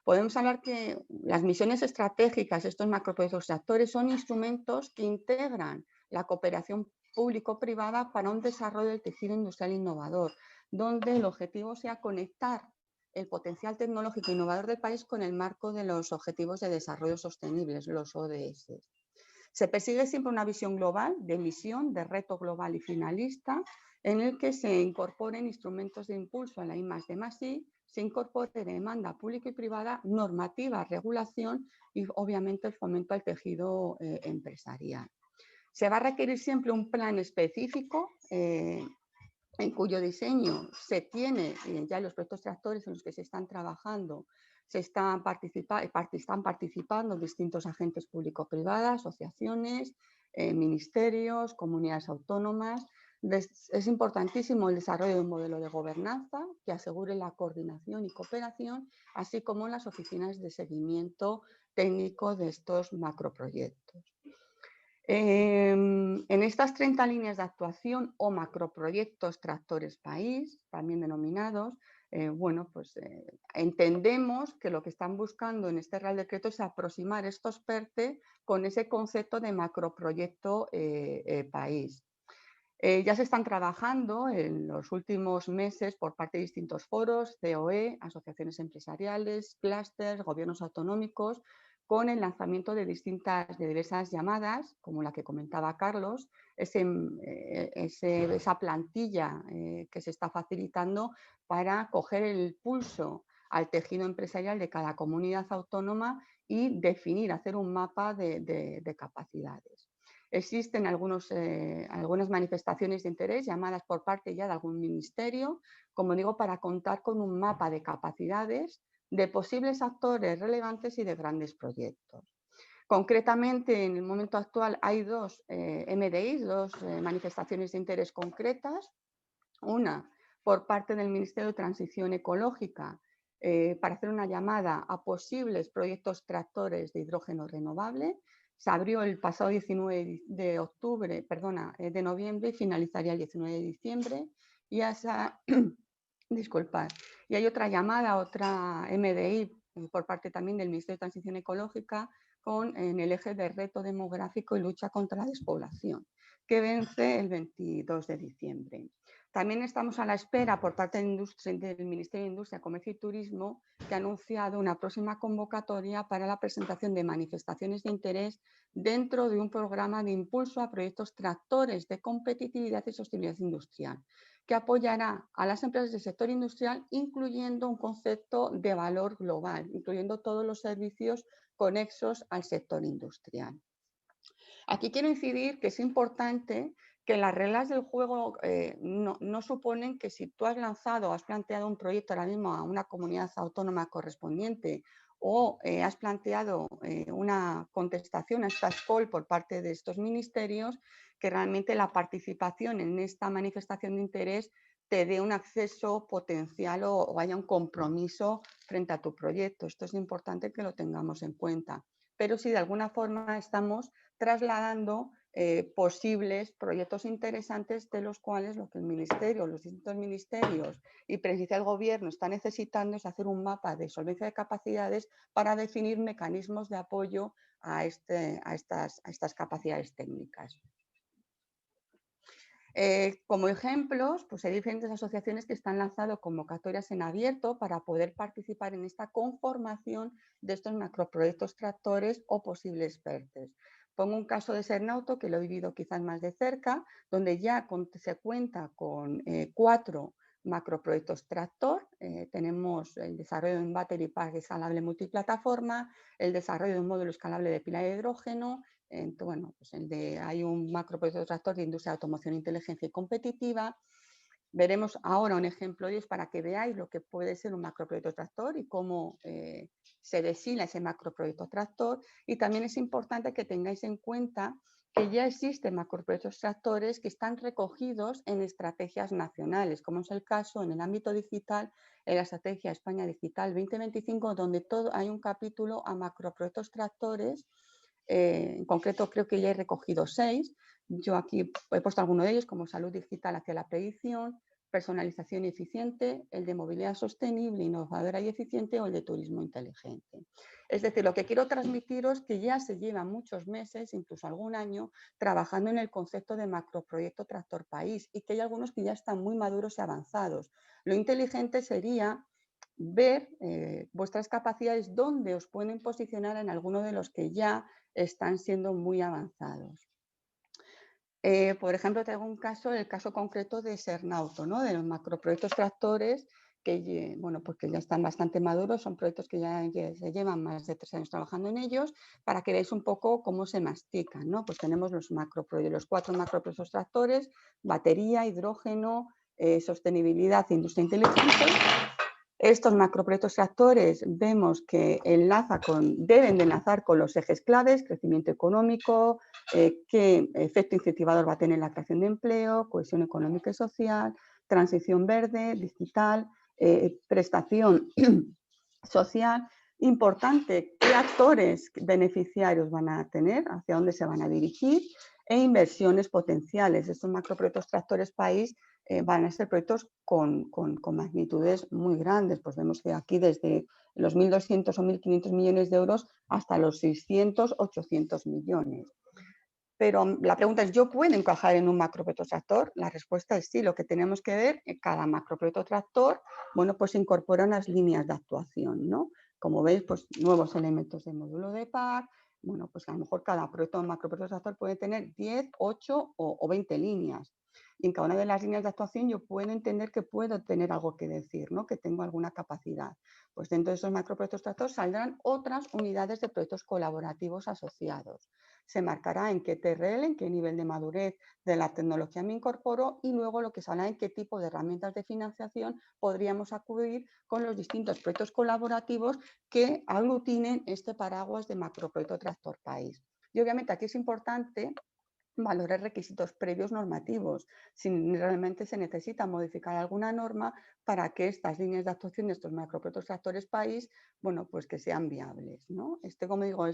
Podemos hablar que las misiones estratégicas, estos macroproyectos tractores, son instrumentos que integran la cooperación público-privada para un desarrollo del tejido industrial innovador, donde el objetivo sea conectar el potencial tecnológico innovador del país con el marco de los Objetivos de Desarrollo Sostenibles, los ODS. Se persigue siempre una visión global, de misión, de reto global y finalista, en el que se incorporen instrumentos de impulso a la I+D+I, se incorpore demanda pública y privada, normativa, regulación y obviamente el fomento al tejido empresarial. Se va a requerir siempre un plan específico en cuyo diseño se tiene ya los proyectos tractores en los que se están trabajando, están participando distintos agentes público-privados, asociaciones, ministerios, comunidades autónomas. Es importantísimo el desarrollo de un modelo de gobernanza que asegure la coordinación y cooperación, así como las oficinas de seguimiento técnico de estos macroproyectos. En estas 30 líneas de actuación o macroproyectos tractores país, también denominados, bueno, pues entendemos que lo que están buscando en este Real Decreto es aproximar estos PERTE con ese concepto de macroproyecto país. Ya se están trabajando en los últimos meses por parte de distintos foros, COE, asociaciones empresariales, clústeres, gobiernos autonómicos, con el lanzamiento de diversas llamadas, como la que comentaba Carlos, esa plantilla que se está facilitando para coger el pulso al tejido empresarial de cada comunidad autónoma y definir, hacer un mapa de capacidades. Existen algunas manifestaciones de interés llamadas por parte ya de algún ministerio, como digo, para contar con un mapa de capacidades de posibles actores relevantes y de grandes proyectos. Concretamente, en el momento actual hay dos MDIs, dos manifestaciones de interés concretas. Una por parte del Ministerio de Transición Ecológica para hacer una llamada a posibles proyectos tractores de hidrógeno renovable. Se abrió el pasado 19 de noviembre y finalizaría el 19 de diciembre. Y esa, disculpad. Y hay otra llamada, otra MDI por parte también del Ministerio de Transición Ecológica en el eje de reto demográfico y lucha contra la despoblación, que vence el 22 de diciembre. También estamos a la espera por parte del Ministerio de Industria, Comercio y Turismo, que ha anunciado una próxima convocatoria para la presentación de manifestaciones de interés dentro de un programa de impulso a proyectos tractores de competitividad y sostenibilidad industrial, que apoyará a las empresas del sector industrial, incluyendo un concepto de valor global, incluyendo todos los servicios conexos al sector industrial. Aquí quiero incidir que es importante que las reglas del juego no suponen que si tú has lanzado o has planteado un proyecto ahora mismo a una comunidad autónoma correspondiente o has planteado una contestación a estas call por parte de estos ministerios, que realmente la participación en esta manifestación de interés te dé un acceso potencial o haya un compromiso frente a tu proyecto. Esto es importante que lo tengamos en cuenta. Pero si de alguna forma estamos trasladando posibles proyectos interesantes de los cuales lo que el ministerio, los distintos ministerios y presidencia del gobierno está necesitando es hacer un mapa de solvencia de capacidades para definir mecanismos de apoyo a estas capacidades técnicas. Como ejemplos, pues hay diferentes asociaciones que están lanzando convocatorias en abierto para poder participar en esta conformación de estos macroproyectos tractores o posibles PERTES. Pongo un caso de Sernauto, que lo he vivido quizás más de cerca, donde ya se cuenta con 4 macroproyectos tractor. Tenemos el desarrollo de un battery pack escalable multiplataforma, el desarrollo de un módulo escalable de pila de hidrógeno. Bueno, pues hay un macroproyecto tractor de industria de automoción, inteligencia y competitiva. Veremos ahora un ejemplo de ellos para que veáis lo que puede ser un macroproyecto tractor y cómo se desila ese macroproyecto tractor. Y también es importante que tengáis en cuenta que ya existen macroproyectos tractores que están recogidos en estrategias nacionales, como es el caso en el ámbito digital, en la Estrategia España Digital 2025, donde hay un capítulo a macroproyectos tractores. En concreto, creo que ya he recogido 6. Yo aquí he puesto alguno de ellos, como salud digital hacia la predicción, personalización eficiente, el de movilidad sostenible, innovadora y eficiente, o el de turismo inteligente. Es decir, lo que quiero transmitiros es que ya se llevan muchos meses, incluso algún año, trabajando en el concepto de macroproyecto Tractor País, y que hay algunos que ya están muy maduros y avanzados. Lo inteligente sería ver vuestras capacidades, dónde os pueden posicionar en alguno de los que ya están siendo muy avanzados. Por ejemplo, traigo un caso, el caso concreto de Sernauto, ¿no? De los macroproyectos tractores que, bueno, pues que ya están bastante maduros, son proyectos que ya se llevan más de 3 años trabajando en ellos, para que veáis un poco cómo se mastican, ¿no? Pues tenemos los 4 macroproyectos tractores: batería, hidrógeno, sostenibilidad e industria inteligente. Estos macroproyectos tractores vemos que deben de enlazar con los ejes claves: crecimiento económico, qué efecto incentivador va a tener la creación de empleo, cohesión económica y social, transición verde, digital, prestación social. Importante, qué actores beneficiarios van a tener, hacia dónde se van a dirigir, e inversiones potenciales. Estos macroproyectos tractores país van a ser proyectos con magnitudes muy grandes. Pues vemos que aquí desde los 1.200 o 1.500 millones de euros hasta los 600, 800 millones. Pero la pregunta es, ¿yo puedo encajar en un macroproyecto tractor? La respuesta es sí. Lo que tenemos que ver, cada macroproyecto tractor, bueno, pues incorpora unas líneas de actuación, ¿no? Como veis, pues nuevos elementos de módulo de PAC. Bueno, pues a lo mejor cada macroproyecto tractor puede tener 10, 8 o 20 líneas. Y en cada una de las líneas de actuación yo puedo entender que puedo tener algo que decir, ¿no? Que tengo alguna capacidad. Pues dentro de esos macroproyectos tractor saldrán otras unidades de proyectos colaborativos asociados. Se marcará en qué TRL, en qué nivel de madurez de la tecnología me incorporo, y luego lo que se habla en qué tipo de herramientas de financiación podríamos acudir con los distintos proyectos colaborativos que aglutinen este paraguas de macroproyecto Tractor País. Y obviamente aquí es importante valorar requisitos previos normativos, si realmente se necesita modificar alguna norma para que estas líneas de actuación de estos macroproyectos tractores país, bueno, pues que sean viables, ¿no? Como digo,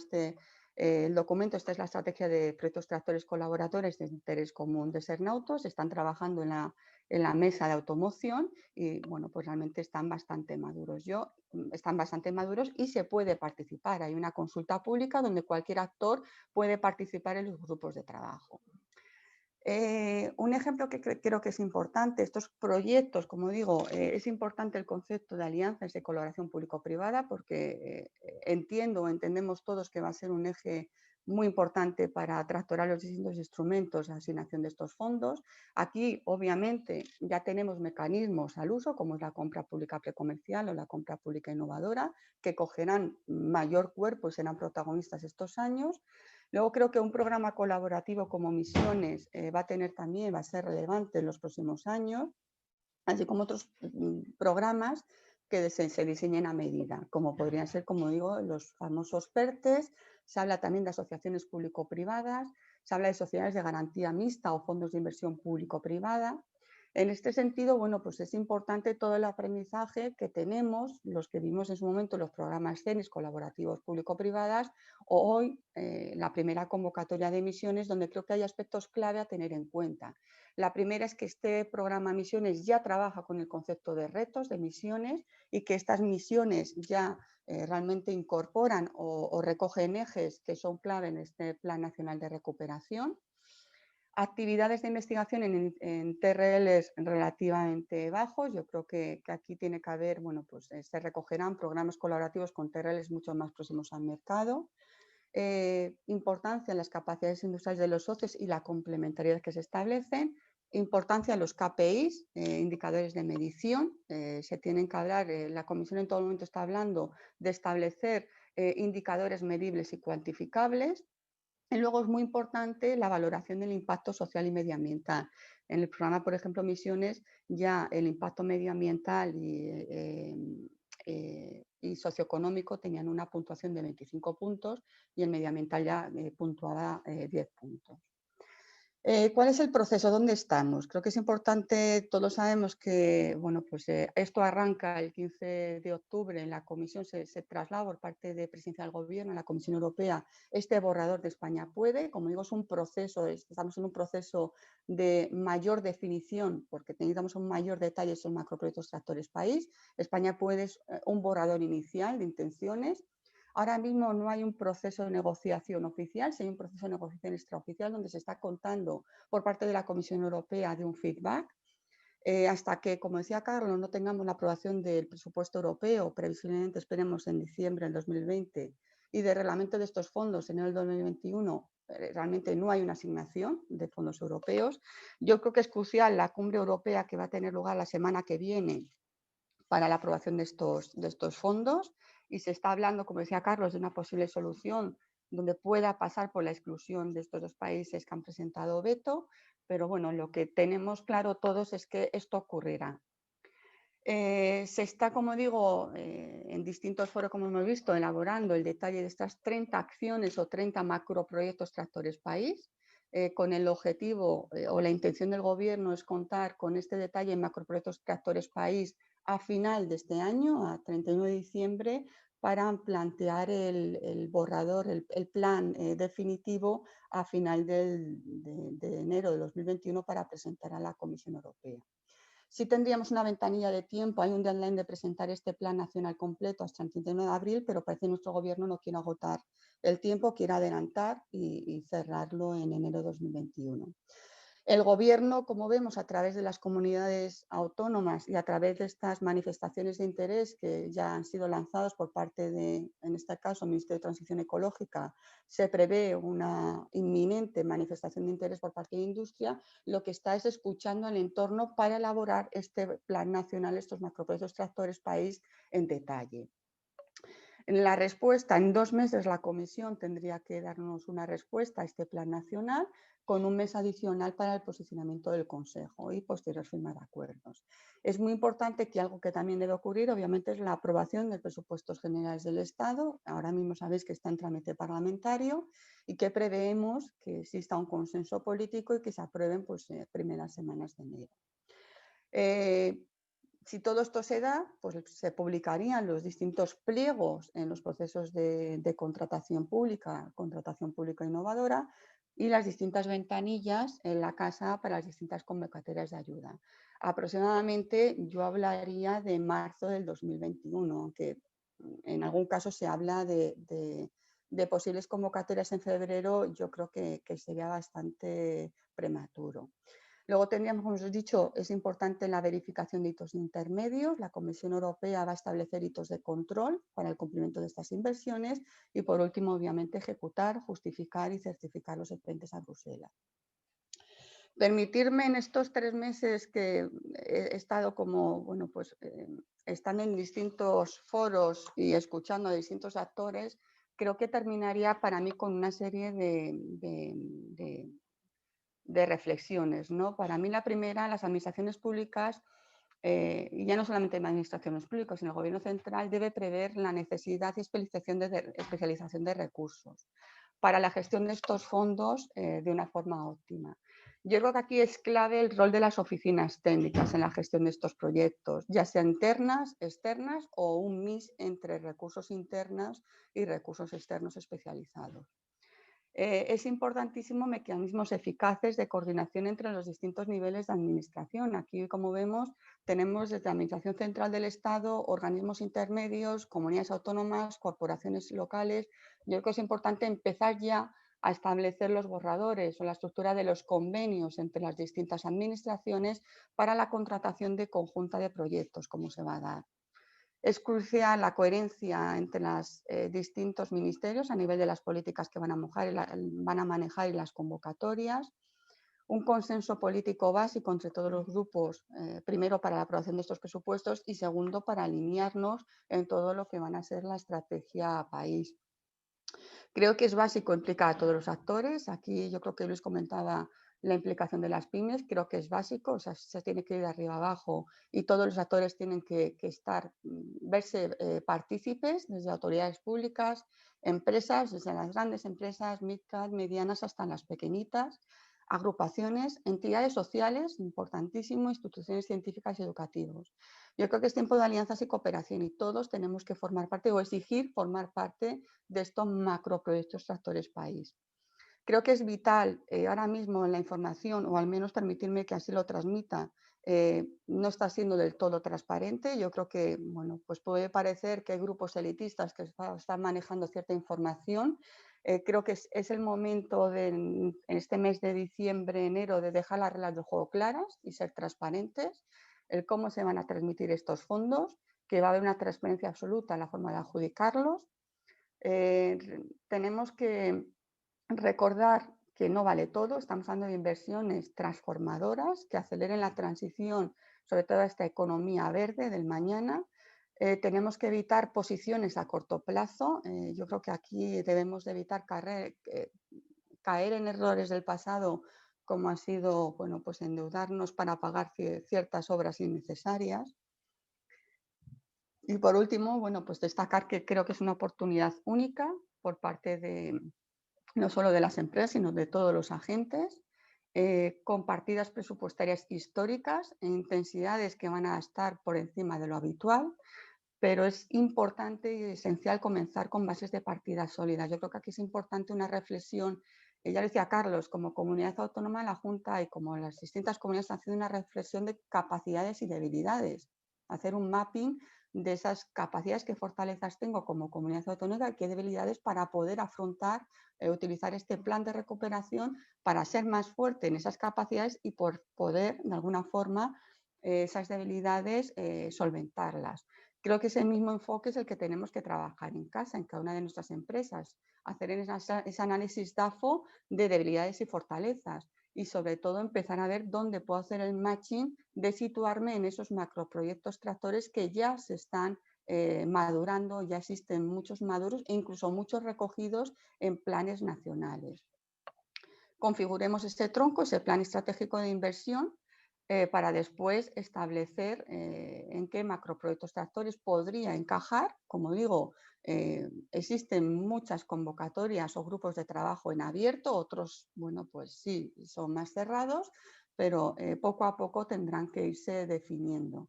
el documento, esta es la estrategia de proyectos tractores colaboradores de interés común de Sernautos. Están trabajando en la mesa de automoción y, bueno, pues realmente están bastante maduros. Están bastante maduros y se puede participar. Hay una consulta pública donde cualquier actor puede participar en los grupos de trabajo. Un ejemplo que creo que es importante, estos proyectos, como digo, es importante el concepto de alianzas de colaboración público-privada, porque entendemos todos que va a ser un eje muy importante para tractorar los distintos instrumentos de asignación de estos fondos. Aquí, obviamente, ya tenemos mecanismos al uso, como es la compra pública precomercial o la compra pública innovadora, que cogerán mayor cuerpo y serán protagonistas estos años. Luego creo que un programa colaborativo como Misiones va a ser relevante en los próximos años, así como otros programas que se diseñen a medida, como podrían ser, como digo, los famosos PERTES. Se habla también de asociaciones público-privadas, se habla de sociedades de garantía mixta o fondos de inversión público-privada. En este sentido, bueno, pues es importante todo el aprendizaje que tenemos, los que vimos en su momento los programas CENIS colaborativos público-privadas, o hoy la primera convocatoria de misiones, donde creo que hay aspectos clave a tener en cuenta. La primera es que este programa Misiones ya trabaja con el concepto de retos de misiones, y que estas misiones ya realmente incorporan o recogen ejes que son clave en este Plan Nacional de Recuperación. Actividades de investigación en TRLs relativamente bajos. Yo creo que aquí tiene que haber, bueno, pues se recogerán programas colaborativos con TRLs mucho más próximos al mercado. Importancia en las capacidades industriales de los socios y la complementariedad que se establecen. Importancia en los KPIs, indicadores de medición. Se tienen que hablar, la Comisión en todo momento está hablando de establecer indicadores medibles y cuantificables. Y luego es muy importante la valoración del impacto social y medioambiental. En el programa, por ejemplo, Misiones, ya el impacto medioambiental y socioeconómico tenían una puntuación de 25 puntos y el medioambiental ya puntuaba 10 puntos. ¿Cuál es el proceso? ¿Dónde estamos? Creo que es importante, todos sabemos que bueno, pues, esto arranca el 15 de octubre, en la Comisión se traslada por parte de Presidencia del Gobierno a la Comisión Europea este borrador de España Puede. Como digo, es un proceso, estamos en un proceso de mayor definición porque necesitamos un mayor detalle sobre macroproyectos tractores país. España Puede es un borrador inicial de intenciones. Ahora mismo no hay un proceso de negociación oficial, sí hay un proceso de negociación extraoficial donde se está contando por parte de la Comisión Europea de un feedback. Hasta que, como decía Carlos, no tengamos la aprobación del presupuesto europeo, previsiblemente esperemos en diciembre del 2020, y del reglamento de estos fondos en el 2021, realmente no hay una asignación de fondos europeos. Yo creo que es crucial la cumbre europea que va a tener lugar la semana que viene para la aprobación de estos fondos, y se está hablando, como decía Carlos, de una posible solución donde pueda pasar por la exclusión de estos dos países que han presentado veto, pero bueno, lo que tenemos claro todos es que esto ocurrirá. Se está, como digo, en distintos foros, como hemos visto, elaborando el detalle de estas 30 acciones o 30 macroproyectos tractores país, con el objetivo o la intención del Gobierno es contar con este detalle en macroproyectos tractores país a final de este año, a 31 de diciembre, para plantear el borrador, el plan definitivo a final de enero de 2021 para presentar a la Comisión Europea. Sí tendríamos una ventanilla de tiempo, hay un deadline de presentar este plan nacional completo hasta el 31 de abril, pero parece que nuestro Gobierno no quiere agotar el tiempo, quiere adelantar y cerrarlo en enero de 2021. El Gobierno, como vemos, a través de las comunidades autónomas y a través de estas manifestaciones de interés que ya han sido lanzadas por parte de, en este caso, el Ministerio de Transición Ecológica, se prevé una inminente manifestación de interés por parte de la industria. Lo que está es escuchando al entorno para elaborar este plan nacional, estos macroproyectos tractores país en detalle. En la respuesta, en 2 meses la Comisión tendría que darnos una respuesta a este plan nacional, con un mes adicional para el posicionamiento del Consejo y posterior firma de acuerdos. Es muy importante que algo que también debe ocurrir, obviamente, es la aprobación de presupuestos generales del Estado. Ahora mismo sabéis que está en trámite parlamentario y que preveemos que exista un consenso político y que se aprueben pues, primeras semanas de enero. Si todo esto se da, pues se publicarían los distintos pliegos en los procesos de contratación pública innovadora, y las distintas ventanillas en la casa para las distintas convocatorias de ayuda. Aproximadamente yo hablaría de marzo del 2021, aunque en algún caso se habla de posibles convocatorias en febrero, yo creo que sería bastante prematuro. Luego tendríamos, como os he dicho, es importante la verificación de hitos intermedios. La Comisión Europea va a establecer hitos de control para el cumplimiento de estas inversiones y, por último, obviamente, ejecutar, justificar y certificar los expedientes a Bruselas. Permitirme en estos 3 meses que he estado como, bueno, pues estando en distintos foros y escuchando a distintos actores, creo que terminaría para mí con una serie de reflexiones, ¿no? Para mí la primera, las administraciones públicas, y ya no solamente en administraciones públicas, sino el Gobierno central debe prever la necesidad y especialización de recursos para la gestión de estos fondos de una forma óptima. Yo creo que aquí es clave el rol de las oficinas técnicas en la gestión de estos proyectos, ya sea internas, externas o un mix entre recursos internos y recursos externos especializados. Es importantísimo mecanismos eficaces de coordinación entre los distintos niveles de administración. Aquí, como vemos, tenemos desde la Administración Central del Estado, organismos intermedios, comunidades autónomas, corporaciones locales. Yo creo que es importante empezar ya a establecer los borradores o la estructura de los convenios entre las distintas administraciones para la contratación de conjunta de proyectos, como se va a dar. Es crucial la coherencia entre los distintos ministerios a nivel de las políticas que van a manejar y las convocatorias. Un consenso político básico entre todos los grupos, primero para la aprobación de estos presupuestos y segundo para alinearnos en todo lo que van a ser la estrategia país. Creo que es básico implicar a todos los actores. Aquí yo creo que Luis comentaba la implicación de las pymes, creo que es básico, o sea, se tiene que ir de arriba abajo y todos los actores tienen que verse partícipes, desde autoridades públicas, empresas, desde las grandes empresas, mid-cap, medianas hasta las pequeñitas, agrupaciones, entidades sociales, importantísimo, instituciones científicas y educativas. Yo creo que es tiempo de alianzas y cooperación y todos tenemos que formar parte o exigir formar parte de estos macroproyectos tractores país. Creo que es vital ahora mismo la información, o al menos permitirme que así lo transmita, no está siendo del todo transparente. Yo creo que bueno, pues puede parecer que hay grupos elitistas que están manejando cierta información. Creo que es el momento en este mes de diciembre, enero, de dejar las reglas del juego claras y ser transparentes, el cómo se van a transmitir estos fondos, que va a haber una transparencia absoluta en la forma de adjudicarlos. Tenemos que recordar que no vale todo, estamos hablando de inversiones transformadoras que aceleren la transición, sobre todo a esta economía verde del mañana. Tenemos que evitar posiciones a corto plazo. Yo creo que aquí debemos de evitar caer en errores del pasado, como ha sido bueno, pues endeudarnos para pagar ciertas obras innecesarias. Y por último, bueno, pues destacar que creo que es una oportunidad única por parte de no solo de las empresas, sino de todos los agentes, con partidas presupuestarias históricas e intensidades que van a estar por encima de lo habitual, pero es importante y esencial comenzar con bases de partida sólidas. Yo creo que aquí es importante una reflexión, ya lo decía Carlos, como comunidad autónoma, la Junta y como las distintas comunidades han hecho una reflexión de capacidades y debilidades, hacer un mapping de esas capacidades, qué fortalezas tengo como comunidad autónoma y qué debilidades para poder afrontar, utilizar este plan de recuperación para ser más fuerte en esas capacidades y por poder, de alguna forma, esas debilidades solventarlas. Creo que ese mismo enfoque es el que tenemos que trabajar en casa, en cada una de nuestras empresas, hacer ese análisis DAFO de debilidades y fortalezas y sobre todo empezar a ver dónde puedo hacer el matching de situarme en esos macroproyectos tractores que ya se están madurando, ya existen muchos maduros e incluso muchos recogidos en planes nacionales. Configuremos este tronco, ese plan estratégico de inversión, para después establecer en qué macroproyectos tractores podría encajar. Como digo, existen muchas convocatorias o grupos de trabajo en abierto, otros, bueno, pues sí, son más cerrados, pero poco a poco tendrán que irse definiendo.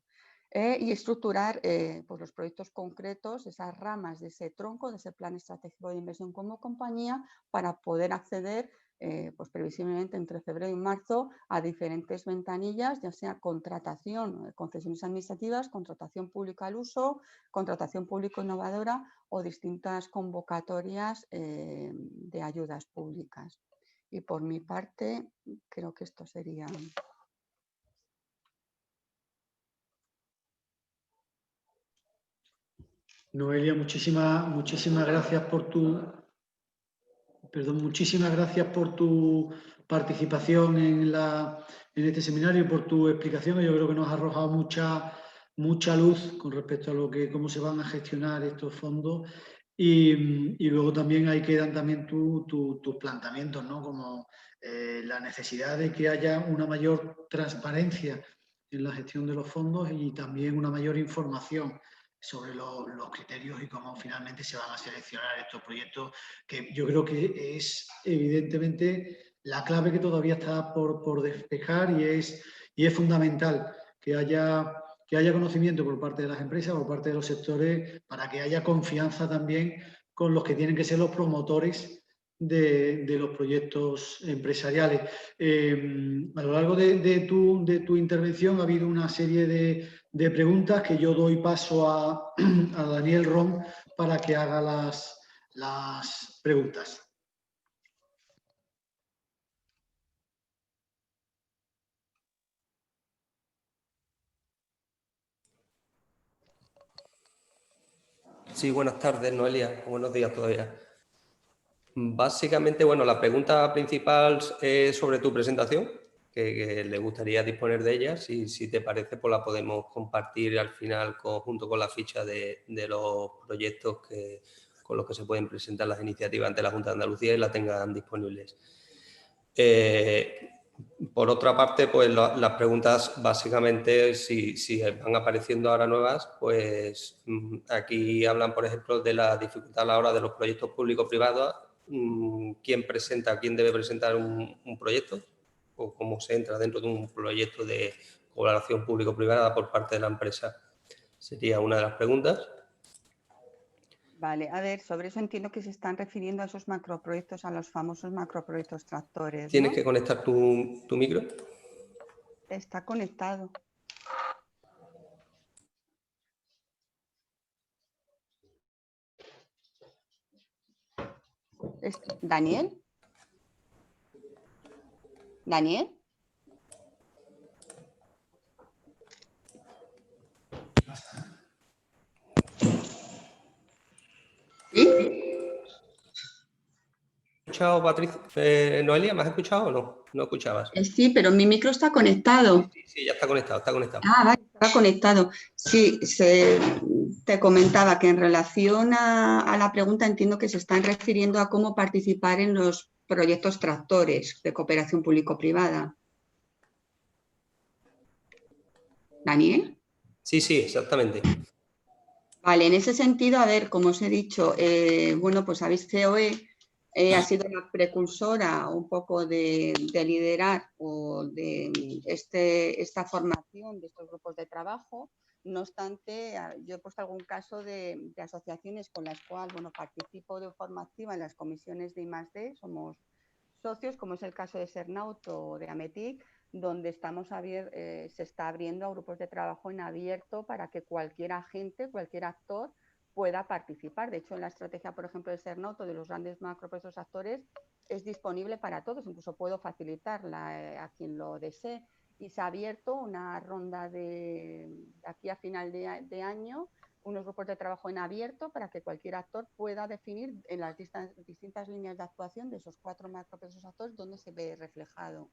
Y estructurar pues los proyectos concretos, esas ramas de ese tronco, de ese plan estratégico de inversión como compañía, para poder acceder pues previsiblemente entre febrero y marzo a diferentes ventanillas, ya sea contratación, concesiones administrativas, contratación pública al uso, contratación público innovadora o distintas convocatorias de ayudas públicas. Y por mi parte, creo que esto sería... Noelia, muchísimas gracias por tu participación en este seminario y por tu explicación. Yo creo que nos ha arrojado mucha luz con respecto a cómo se van a gestionar estos fondos y luego también ahí quedan también tus planteamientos, ¿no? Como la necesidad de que haya una mayor transparencia en la gestión de los fondos y también una mayor información sobre los criterios y cómo finalmente se van a seleccionar estos proyectos, que yo creo que es evidentemente la clave que todavía está por despejar y es fundamental que haya conocimiento por parte de las empresas, por parte de los sectores, para que haya confianza también con los que tienen que ser los promotores de los proyectos empresariales. A lo largo de tu intervención ha habido una serie de preguntas que yo doy paso a Daniel Ron para que haga las preguntas. Sí, buenas tardes, Noelia. Buenos días todavía. Básicamente, bueno, la pregunta principal es sobre tu presentación, que le gustaría disponer de ella. Si te parece, pues la podemos compartir al final junto con la ficha de los proyectos con los que se pueden presentar las iniciativas ante la Junta de Andalucía y las tengan disponibles. Por otra parte, pues las preguntas básicamente, si van apareciendo ahora nuevas, pues aquí hablan, por ejemplo, de la dificultad a la hora de los proyectos público-privados. ¿Quién debe presentar un proyecto? ¿O cómo se entra dentro de un proyecto de colaboración público-privada por parte de la empresa? Sería una de las preguntas. Vale, a ver, sobre eso entiendo que se están refiriendo a esos macroproyectos, a los famosos macroproyectos tractores, ¿no? ¿Tienes que conectar tu micro? Está conectado. ¿Daniel? ¿Daniel? ¿Sí? ¿Escuchado, Patricia? Noelia, ¿me has escuchado o no? No escuchabas. Sí, pero mi micro está conectado. Sí, ya está conectado, está conectado. Ah, vale, está conectado. Sí, te comentaba que en relación a la pregunta entiendo que se están refiriendo a cómo participar en los proyectos tractores de cooperación público-privada. ¿Daniel? Sí, exactamente. Vale, en ese sentido, a ver, como os he dicho, bueno, pues sabéis que COE ha sido la precursora un poco de liderar o de esta formación de estos grupos de trabajo. No obstante, yo he puesto algún caso de asociaciones con las cuales, bueno, participo de forma activa en las comisiones de I+D, somos socios, como es el caso de Sernauto o de Ametic, donde se está abriendo a grupos de trabajo en abierto para que cualquier agente, cualquier actor pueda participar. De hecho, en la estrategia, por ejemplo, de Sernauto, de los grandes macroproyectos actores, es disponible para todos, incluso puedo facilitarla a quien lo desee. Y se ha abierto una ronda de aquí a final de año, unos grupos de trabajo en abierto para que cualquier actor pueda definir en las distintas líneas de actuación de esos 4 macroprocesos actores dónde se ve reflejado.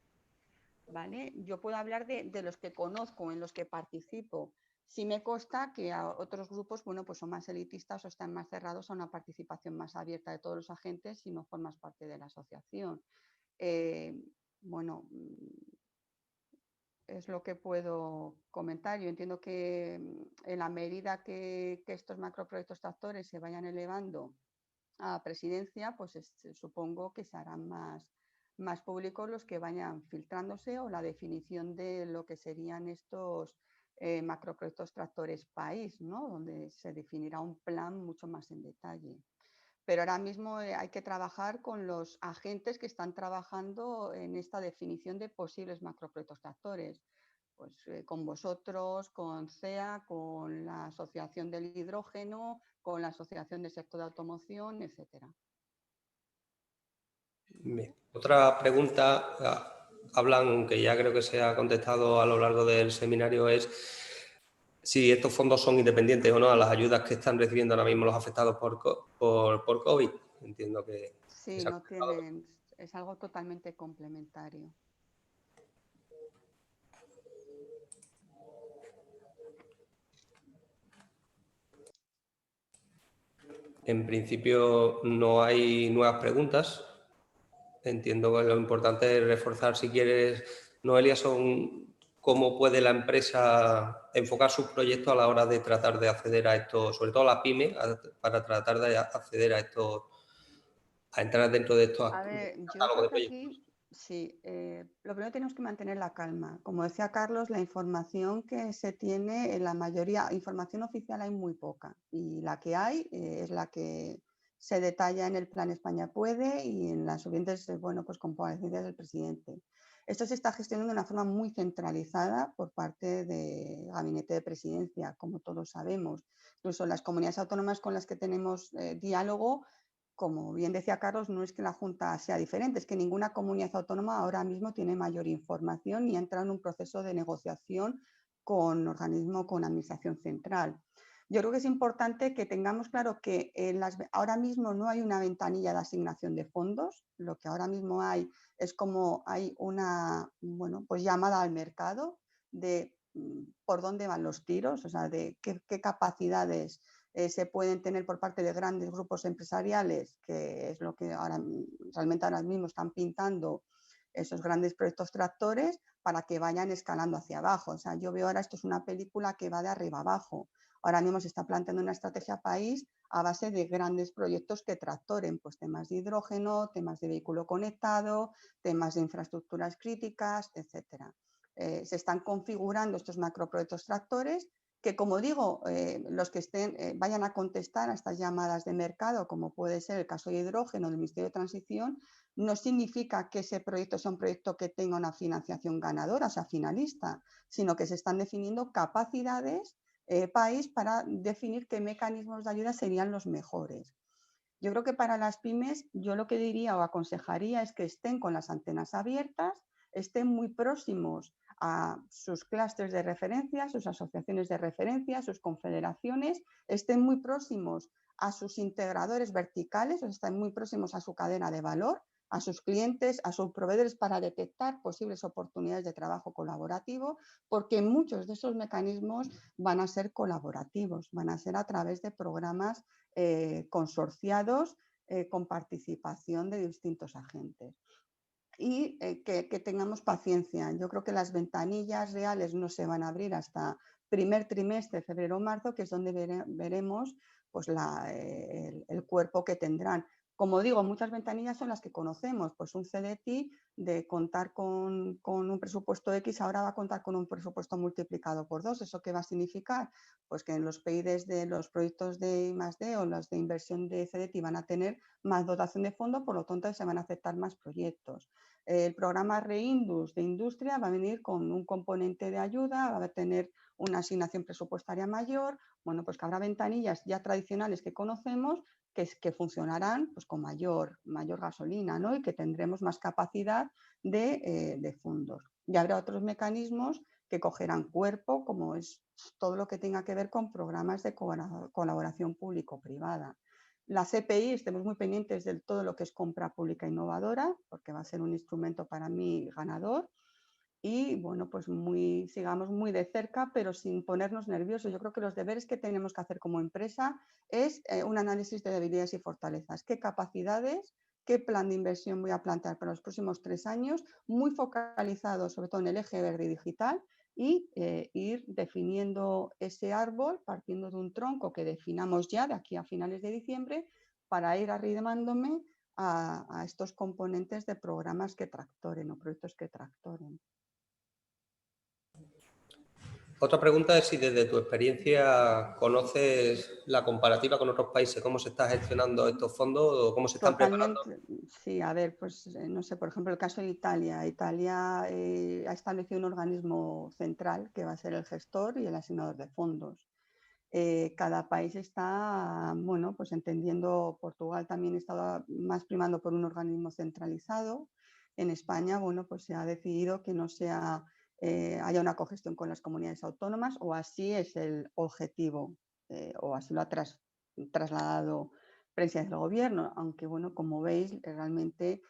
¿Vale? Yo puedo hablar de los que conozco, en los que participo. Sí me consta que a otros grupos, bueno, pues son más elitistas o están más cerrados a una participación más abierta de todos los agentes si no formas parte de la asociación. Bueno, es lo que puedo comentar. Yo entiendo que en la medida que estos macroproyectos tractores se vayan elevando a presidencia, pues supongo que se harán más públicos los que vayan filtrándose o la definición de lo que serían estos macroproyectos tractores país, ¿no? Donde se definirá un plan mucho más en detalle. Pero ahora mismo hay que trabajar con los agentes que están trabajando en esta definición de posibles macroproyectos tractores. Pues con vosotros, con CEA, con la Asociación del Hidrógeno, con la Asociación del Sector de Automoción, etcétera. Bien. Otra pregunta, hablan, que ya creo que se ha contestado a lo largo del seminario, es si estos fondos son independientes o no a las ayudas que están recibiendo ahora mismo los afectados por COVID. Entiendo que... Sí, no tienen, es algo totalmente complementario. En principio no hay nuevas preguntas. Entiendo que lo importante es reforzar, si quieres, Noelia, son cómo puede la empresa enfocar sus proyectos a la hora de tratar de acceder a esto, sobre todo la PYME, para tratar de acceder a estos, a entrar dentro de estos catálogos de proyectos. Aquí, sí, lo primero tenemos que mantener la calma. Como decía Carlos, la información que se tiene, en la mayoría, información oficial hay muy poca y la que hay es la que se detalla en el Plan España Puede y en las siguientes, bueno, pues comparecencias del presidente. Esto se está gestionando de una forma muy centralizada por parte del Gabinete de Presidencia, como todos sabemos. Incluso las comunidades autónomas con las que tenemos diálogo, como bien decía Carlos, no es que la Junta sea diferente, es que ninguna comunidad autónoma ahora mismo tiene mayor información y entra en un proceso de negociación con organismo, con administración central. Yo creo que es importante que tengamos claro que ahora mismo no hay una ventanilla de asignación de fondos, lo que ahora mismo hay es como hay una pues llamada al mercado de por dónde van los tiros, o sea, de qué capacidades se pueden tener por parte de grandes grupos empresariales, que es lo que realmente ahora mismo están pintando esos grandes proyectos tractores, para que vayan escalando hacia abajo. O sea, yo veo ahora, esto es una película que va de arriba abajo. Ahora mismo se está planteando una estrategia país a base de grandes proyectos que tractoren, pues temas de hidrógeno, temas de vehículo conectado, temas de infraestructuras críticas, etcétera. Se están configurando estos macroproyectos tractores que, como digo, los que vayan a contestar a estas llamadas de mercado, como puede ser el caso de hidrógeno del Ministerio de Transición, no significa que ese proyecto sea un proyecto que tenga una financiación ganadora, o sea, finalista, sino que se están definiendo capacidades país para definir qué mecanismos de ayuda serían los mejores. Yo creo que para las pymes, yo lo que diría o aconsejaría es que estén con las antenas abiertas, estén muy próximos a sus clústeres de referencia, sus asociaciones de referencia, sus confederaciones, estén muy próximos a sus integradores verticales, o estén muy próximos a su cadena de valor, a sus clientes, a sus proveedores, para detectar posibles oportunidades de trabajo colaborativo, porque muchos de esos mecanismos van a ser colaborativos, van a ser a través de programas consorciados con participación de distintos agentes. Y que tengamos paciencia. Yo creo que las ventanillas reales no se van a abrir hasta primer trimestre, febrero o marzo, que es donde veremos pues, el cuerpo que tendrán. Como digo, muchas ventanillas son las que conocemos, pues un CDTI de contar con un presupuesto X, ahora va a contar con un presupuesto multiplicado por 2. ¿Eso qué va a significar? Pues que en los PIDs de los proyectos de I+D o los de inversión de CDTI van a tener más dotación de fondo, por lo tanto se van a aceptar más proyectos. El programa Reindus de industria va a venir con un componente de ayuda, va a tener una asignación presupuestaria mayor, bueno, pues que habrá ventanillas ya tradicionales que conocemos que funcionarán pues, con mayor gasolina, ¿no? Y que tendremos más capacidad de fondos. Y habrá otros mecanismos que cogerán cuerpo, como es todo lo que tenga que ver con programas de colaboración público-privada. La CPI, estemos muy pendientes de todo lo que es compra pública innovadora, porque va a ser un instrumento para mí ganador. Y bueno, pues sigamos muy de cerca, pero sin ponernos nerviosos. Yo creo que los deberes que tenemos que hacer como empresa es un análisis de debilidades y fortalezas. ¿Qué capacidades, qué plan de inversión voy a plantear para los próximos 3 años? Muy focalizado sobre todo en el eje verde y digital, y ir definiendo ese árbol partiendo de un tronco que definamos ya de aquí a finales de diciembre, para ir arrimándome a estos componentes de programas que tractoren o proyectos que tractoren. Otra pregunta es si desde tu experiencia conoces la comparativa con otros países, cómo se están gestionando estos fondos o cómo se están preparando. Sí, a ver, pues no sé, por ejemplo, el caso de Italia. Italia ha establecido un organismo central que va a ser el gestor y el asignador de fondos. Cada país está, bueno, pues entendiendo, Portugal también estaba más primando por un organismo centralizado. En España, bueno, pues se ha decidido que no sea, haya una cogestión con las comunidades autónomas, o así es el objetivo, o así lo ha trasladado Presidencia del Gobierno, aunque bueno, como veis, realmente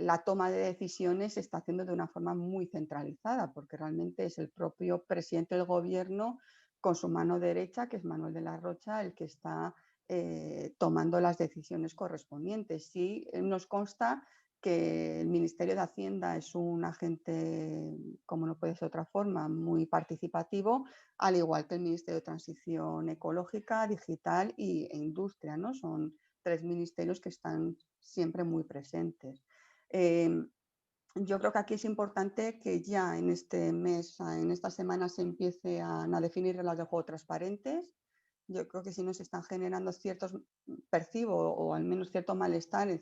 la toma de decisiones se está haciendo de una forma muy centralizada, porque realmente es el propio presidente del Gobierno con su mano derecha, que es Manuel de la Rocha, el que está tomando las decisiones correspondientes. Sí, nos consta que el Ministerio de Hacienda es un agente, como no puede ser de otra forma, muy participativo, al igual que el Ministerio de Transición Ecológica, Digital e Industria, ¿no? Son 3 ministerios que están siempre muy presentes. Yo creo que aquí es importante que ya en este mes, en esta semana, se empiece a definir reglas de juego transparentes. Yo creo que si no se están generando percibo, o al menos cierto malestar en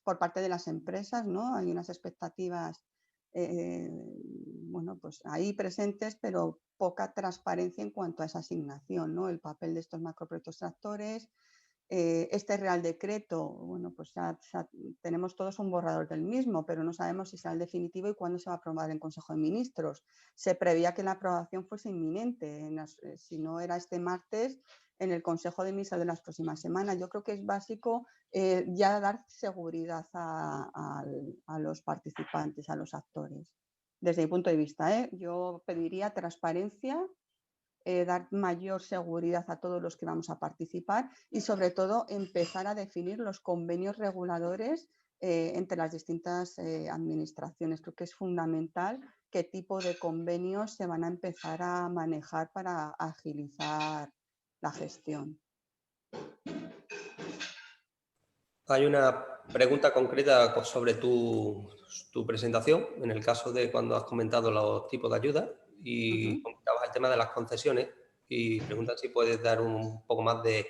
por parte de las empresas, ¿no? Hay unas expectativas, bueno, pues ahí presentes, pero poca transparencia en cuanto a esa asignación, ¿no? El papel de estos macroproyectos tractores. Este Real Decreto, bueno, pues ya tenemos todos un borrador del mismo, pero no sabemos si será el definitivo y cuándo se va a aprobar en Consejo de Ministros. Se preveía que la aprobación fuese inminente, si no era este martes, en el Consejo de Ministros de las próximas semanas. Yo creo que es básico ya dar seguridad a los participantes, a los actores. Desde mi punto de vista, yo pediría transparencia dar mayor seguridad a todos los que vamos a participar y sobre todo empezar a definir los convenios reguladores entre las distintas administraciones. Creo que es fundamental qué tipo de convenios se van a empezar a manejar para agilizar la gestión. Hay una pregunta concreta sobre tu presentación, en el caso de cuando has comentado los tipos de ayuda y comentabas el tema de las concesiones y preguntan si puedes dar un poco más de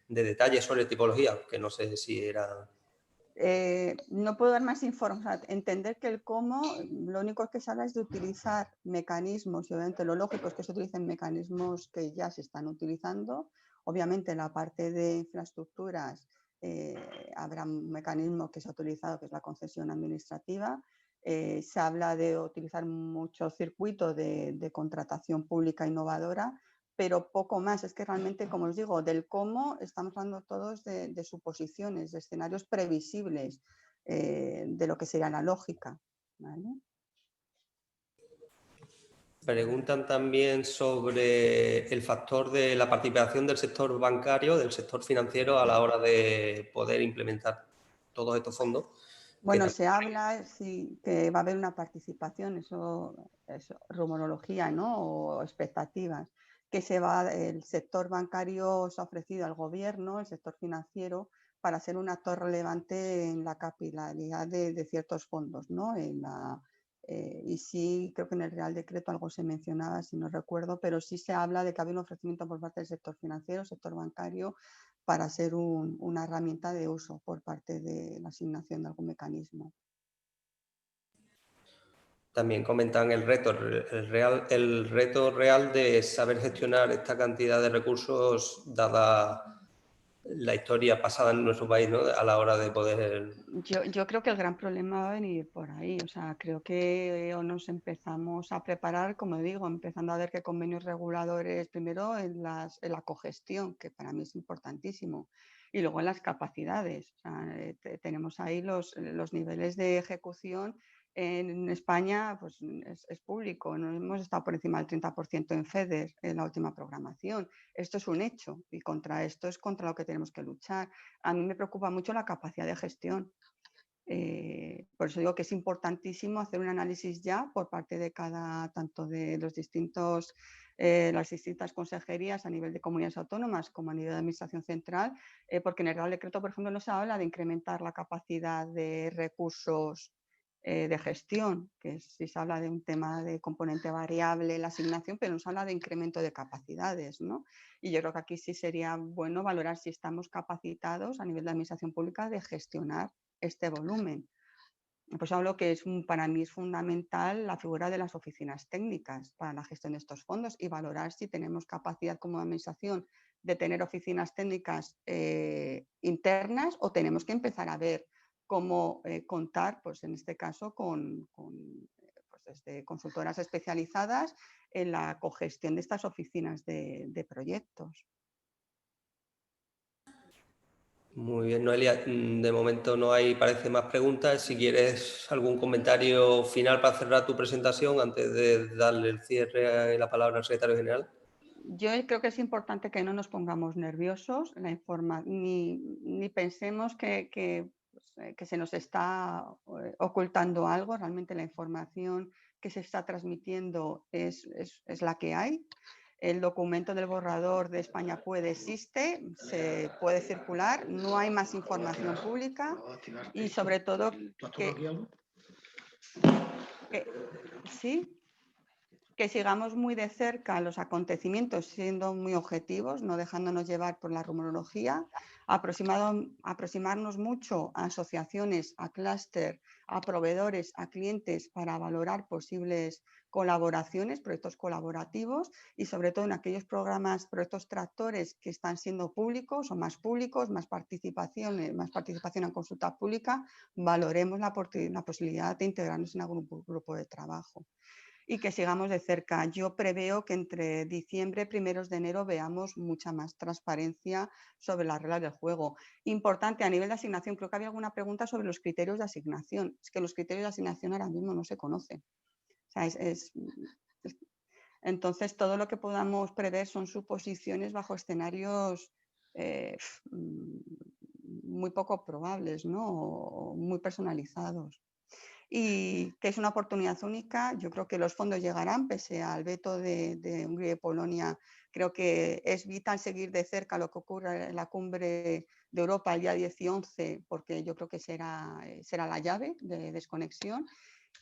detalles sobre tipología, que no sé si era... No puedo dar más información. O sea, entender que el cómo, lo único que se habla es de utilizar mecanismos y obviamente lo lógico es que se utilicen mecanismos que ya se están utilizando. Obviamente en la parte de infraestructuras habrá un mecanismo que se ha utilizado que es la concesión administrativa. Se habla de utilizar mucho circuito de contratación pública innovadora, pero poco más. Es que realmente, como os digo, del cómo estamos hablando todos de suposiciones, de escenarios previsibles de lo que sería la lógica, ¿vale? Preguntan también sobre el factor de la participación del sector bancario, del sector financiero a la hora de poder implementar todos estos fondos. Bueno, se habla sí, que va a haber una participación, eso es rumorología, ¿no? O expectativas, que el sector bancario se ha ofrecido al gobierno, el sector financiero, para ser un actor relevante en la capilaridad de ciertos fondos, ¿no? Y sí, creo que en el Real Decreto algo se mencionaba, si no recuerdo, pero sí se habla de que había un ofrecimiento por parte del sector financiero, sector bancario, para ser una herramienta de uso por parte de la asignación de algún mecanismo. También comentan el reto real de saber gestionar esta cantidad de recursos dada la historia pasada en nuestro país, ¿no? A la hora de poder... Yo creo que el gran problema va a venir por ahí. O sea, creo que nos empezamos a preparar, como digo, empezando a ver qué convenios reguladores, primero en la cogestión, que para mí es importantísimo, y luego en las capacidades. O sea, tenemos ahí los niveles de ejecución. En España pues, es público, no hemos estado por encima del 30% en FEDER en la última programación. Esto es un hecho y contra esto es contra lo que tenemos que luchar. A mí me preocupa mucho la capacidad de gestión. Por eso digo que es importantísimo hacer un análisis ya por parte de tanto de los las distintas consejerías a nivel de comunidades autónomas como a nivel de administración central, porque en el Real Decreto, por ejemplo, no se habla de incrementar la capacidad de recursos de gestión, que sí se habla de un tema de componente variable, la asignación, pero no se habla de incremento de capacidades, ¿no? Y yo creo que aquí sí sería bueno valorar si estamos capacitados a nivel de administración pública de gestionar este volumen. Pues hablo que para mí es fundamental la figura de las oficinas técnicas para la gestión de estos fondos y valorar si tenemos capacidad como administración de tener oficinas técnicas internas o tenemos que empezar a ver cómo contar, pues en este caso, con desde consultoras especializadas en la cogestión de estas oficinas de proyectos. Muy bien, Noelia. De momento no hay, parece, más preguntas. Si quieres algún comentario final para cerrar tu presentación antes de darle el cierre y la palabra al secretario general. Yo creo que es importante que no nos pongamos nerviosos ni pensemos que se nos está ocultando algo. Realmente la información que se está transmitiendo es la que hay. El documento del borrador de España existe, se puede circular, no hay más información pública y sobre todo que sigamos muy de cerca los acontecimientos, siendo muy objetivos, no dejándonos llevar por la rumorología, aproximarnos mucho a asociaciones, a clúster, a proveedores, a clientes para valorar posibles colaboraciones, proyectos colaborativos y sobre todo en aquellos proyectos tractores que están siendo públicos, más participación en consulta pública, valoremos la posibilidad de integrarnos en algún grupo de trabajo. Y que sigamos de cerca. Yo preveo que entre diciembre, primeros de enero, veamos mucha más transparencia sobre las reglas del juego. Importante a nivel de asignación, creo que había alguna pregunta sobre los criterios de asignación. Es que los criterios de asignación ahora mismo no se conocen. O sea, Entonces, todo lo que podamos prever son suposiciones bajo escenarios muy poco probables, ¿no? O muy personalizados. Y que es una oportunidad única. Yo creo que los fondos llegarán, pese al veto de Hungría y Polonia. Creo que es vital seguir de cerca lo que ocurre en la cumbre de Europa el día 10 y 11, porque yo creo que será la llave de desconexión.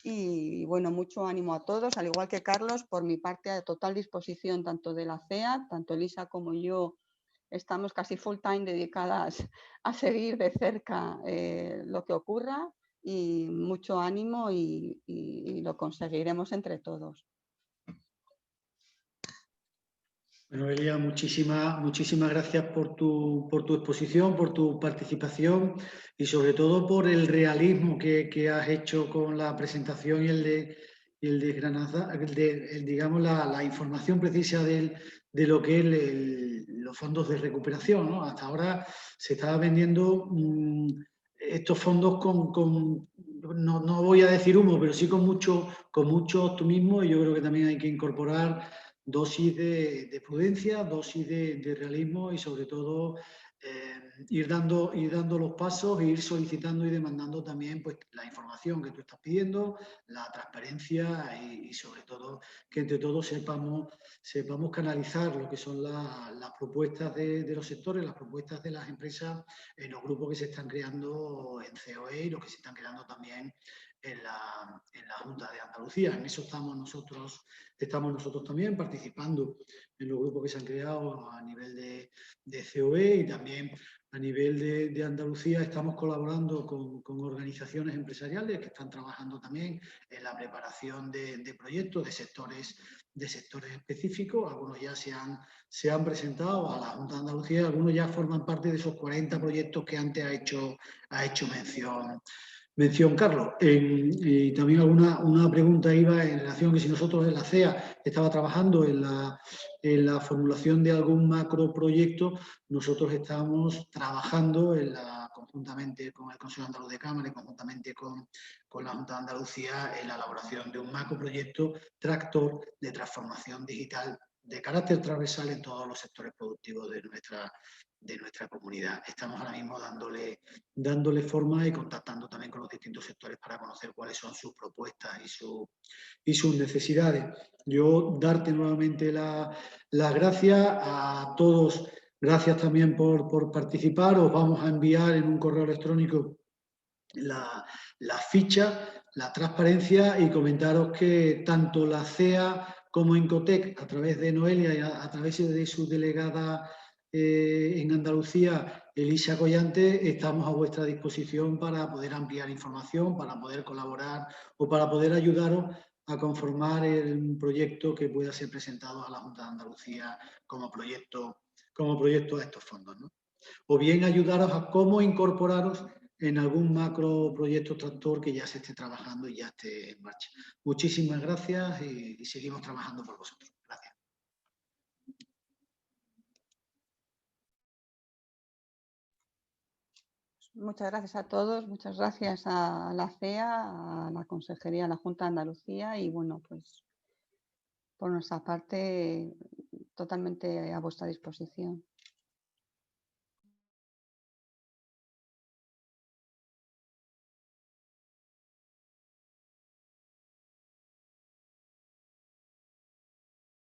Y bueno, mucho ánimo a todos, al igual que Carlos, por mi parte a total disposición tanto de la CEA, tanto Elisa como yo estamos casi full time dedicadas a seguir de cerca lo que ocurra, y mucho ánimo y lo conseguiremos entre todos. Bueno, Elia, muchísimas gracias por tu exposición, por tu participación y sobre todo por el realismo que has hecho con la presentación y el desgranada, digamos, la información precisa de lo que es los fondos de recuperación, ¿no? Hasta ahora se estaba vendiendo estos fondos no voy a decir humo, pero sí con mucho optimismo, y yo creo que también hay que incorporar dosis de prudencia, dosis de realismo y sobre todo ir dando los pasos e ir solicitando y demandando también pues, la información que tú estás pidiendo, la transparencia y sobre todo que entre todos sepamos canalizar lo que son las propuestas de los sectores, las propuestas de las empresas en los grupos que se están creando en COE y los que se están creando también en la Junta de Andalucía. En eso estamos nosotros también participando en los grupos que se han creado a nivel de COE y también a nivel de Andalucía. Estamos colaborando con organizaciones empresariales que están trabajando también en la preparación de proyectos de sectores específicos. Algunos ya se han presentado a la Junta de Andalucía, algunos ya forman parte de esos 40 proyectos que antes ha hecho mención Carlos. Y también una pregunta iba en relación que si nosotros en la CEA estaba trabajando en la formulación de algún macroproyecto, nosotros estamos trabajando conjuntamente con el Consejo Andaluz de Cámara y conjuntamente con la Junta de Andalucía en la elaboración de un macroproyecto tractor de transformación digital de carácter transversal en todos los sectores productivos de nuestra comunidad. Estamos ahora mismo dándole forma y contactando también con los distintos sectores para conocer cuáles son sus propuestas y sus necesidades. Yo darte nuevamente las gracias a todos. Gracias también por participar. Os vamos a enviar en un correo electrónico la ficha, la transparencia, y comentaros que tanto la CEA como Incotec, a través de Noelia y a través de su delegada en Andalucía, Elisa Collante, estamos a vuestra disposición para poder ampliar información, para poder colaborar o para poder ayudaros a conformar el proyecto que pueda ser presentado a la Junta de Andalucía como proyecto a estos fondos, ¿no? O bien ayudaros a cómo incorporaros en algún macro proyecto tractor que ya se esté trabajando y ya esté en marcha. Muchísimas gracias y seguimos trabajando por vosotros. Gracias. Muchas gracias a todos, muchas gracias a la CEA, a la Consejería, a la Junta de Andalucía, y bueno, pues por nuestra parte totalmente a vuestra disposición.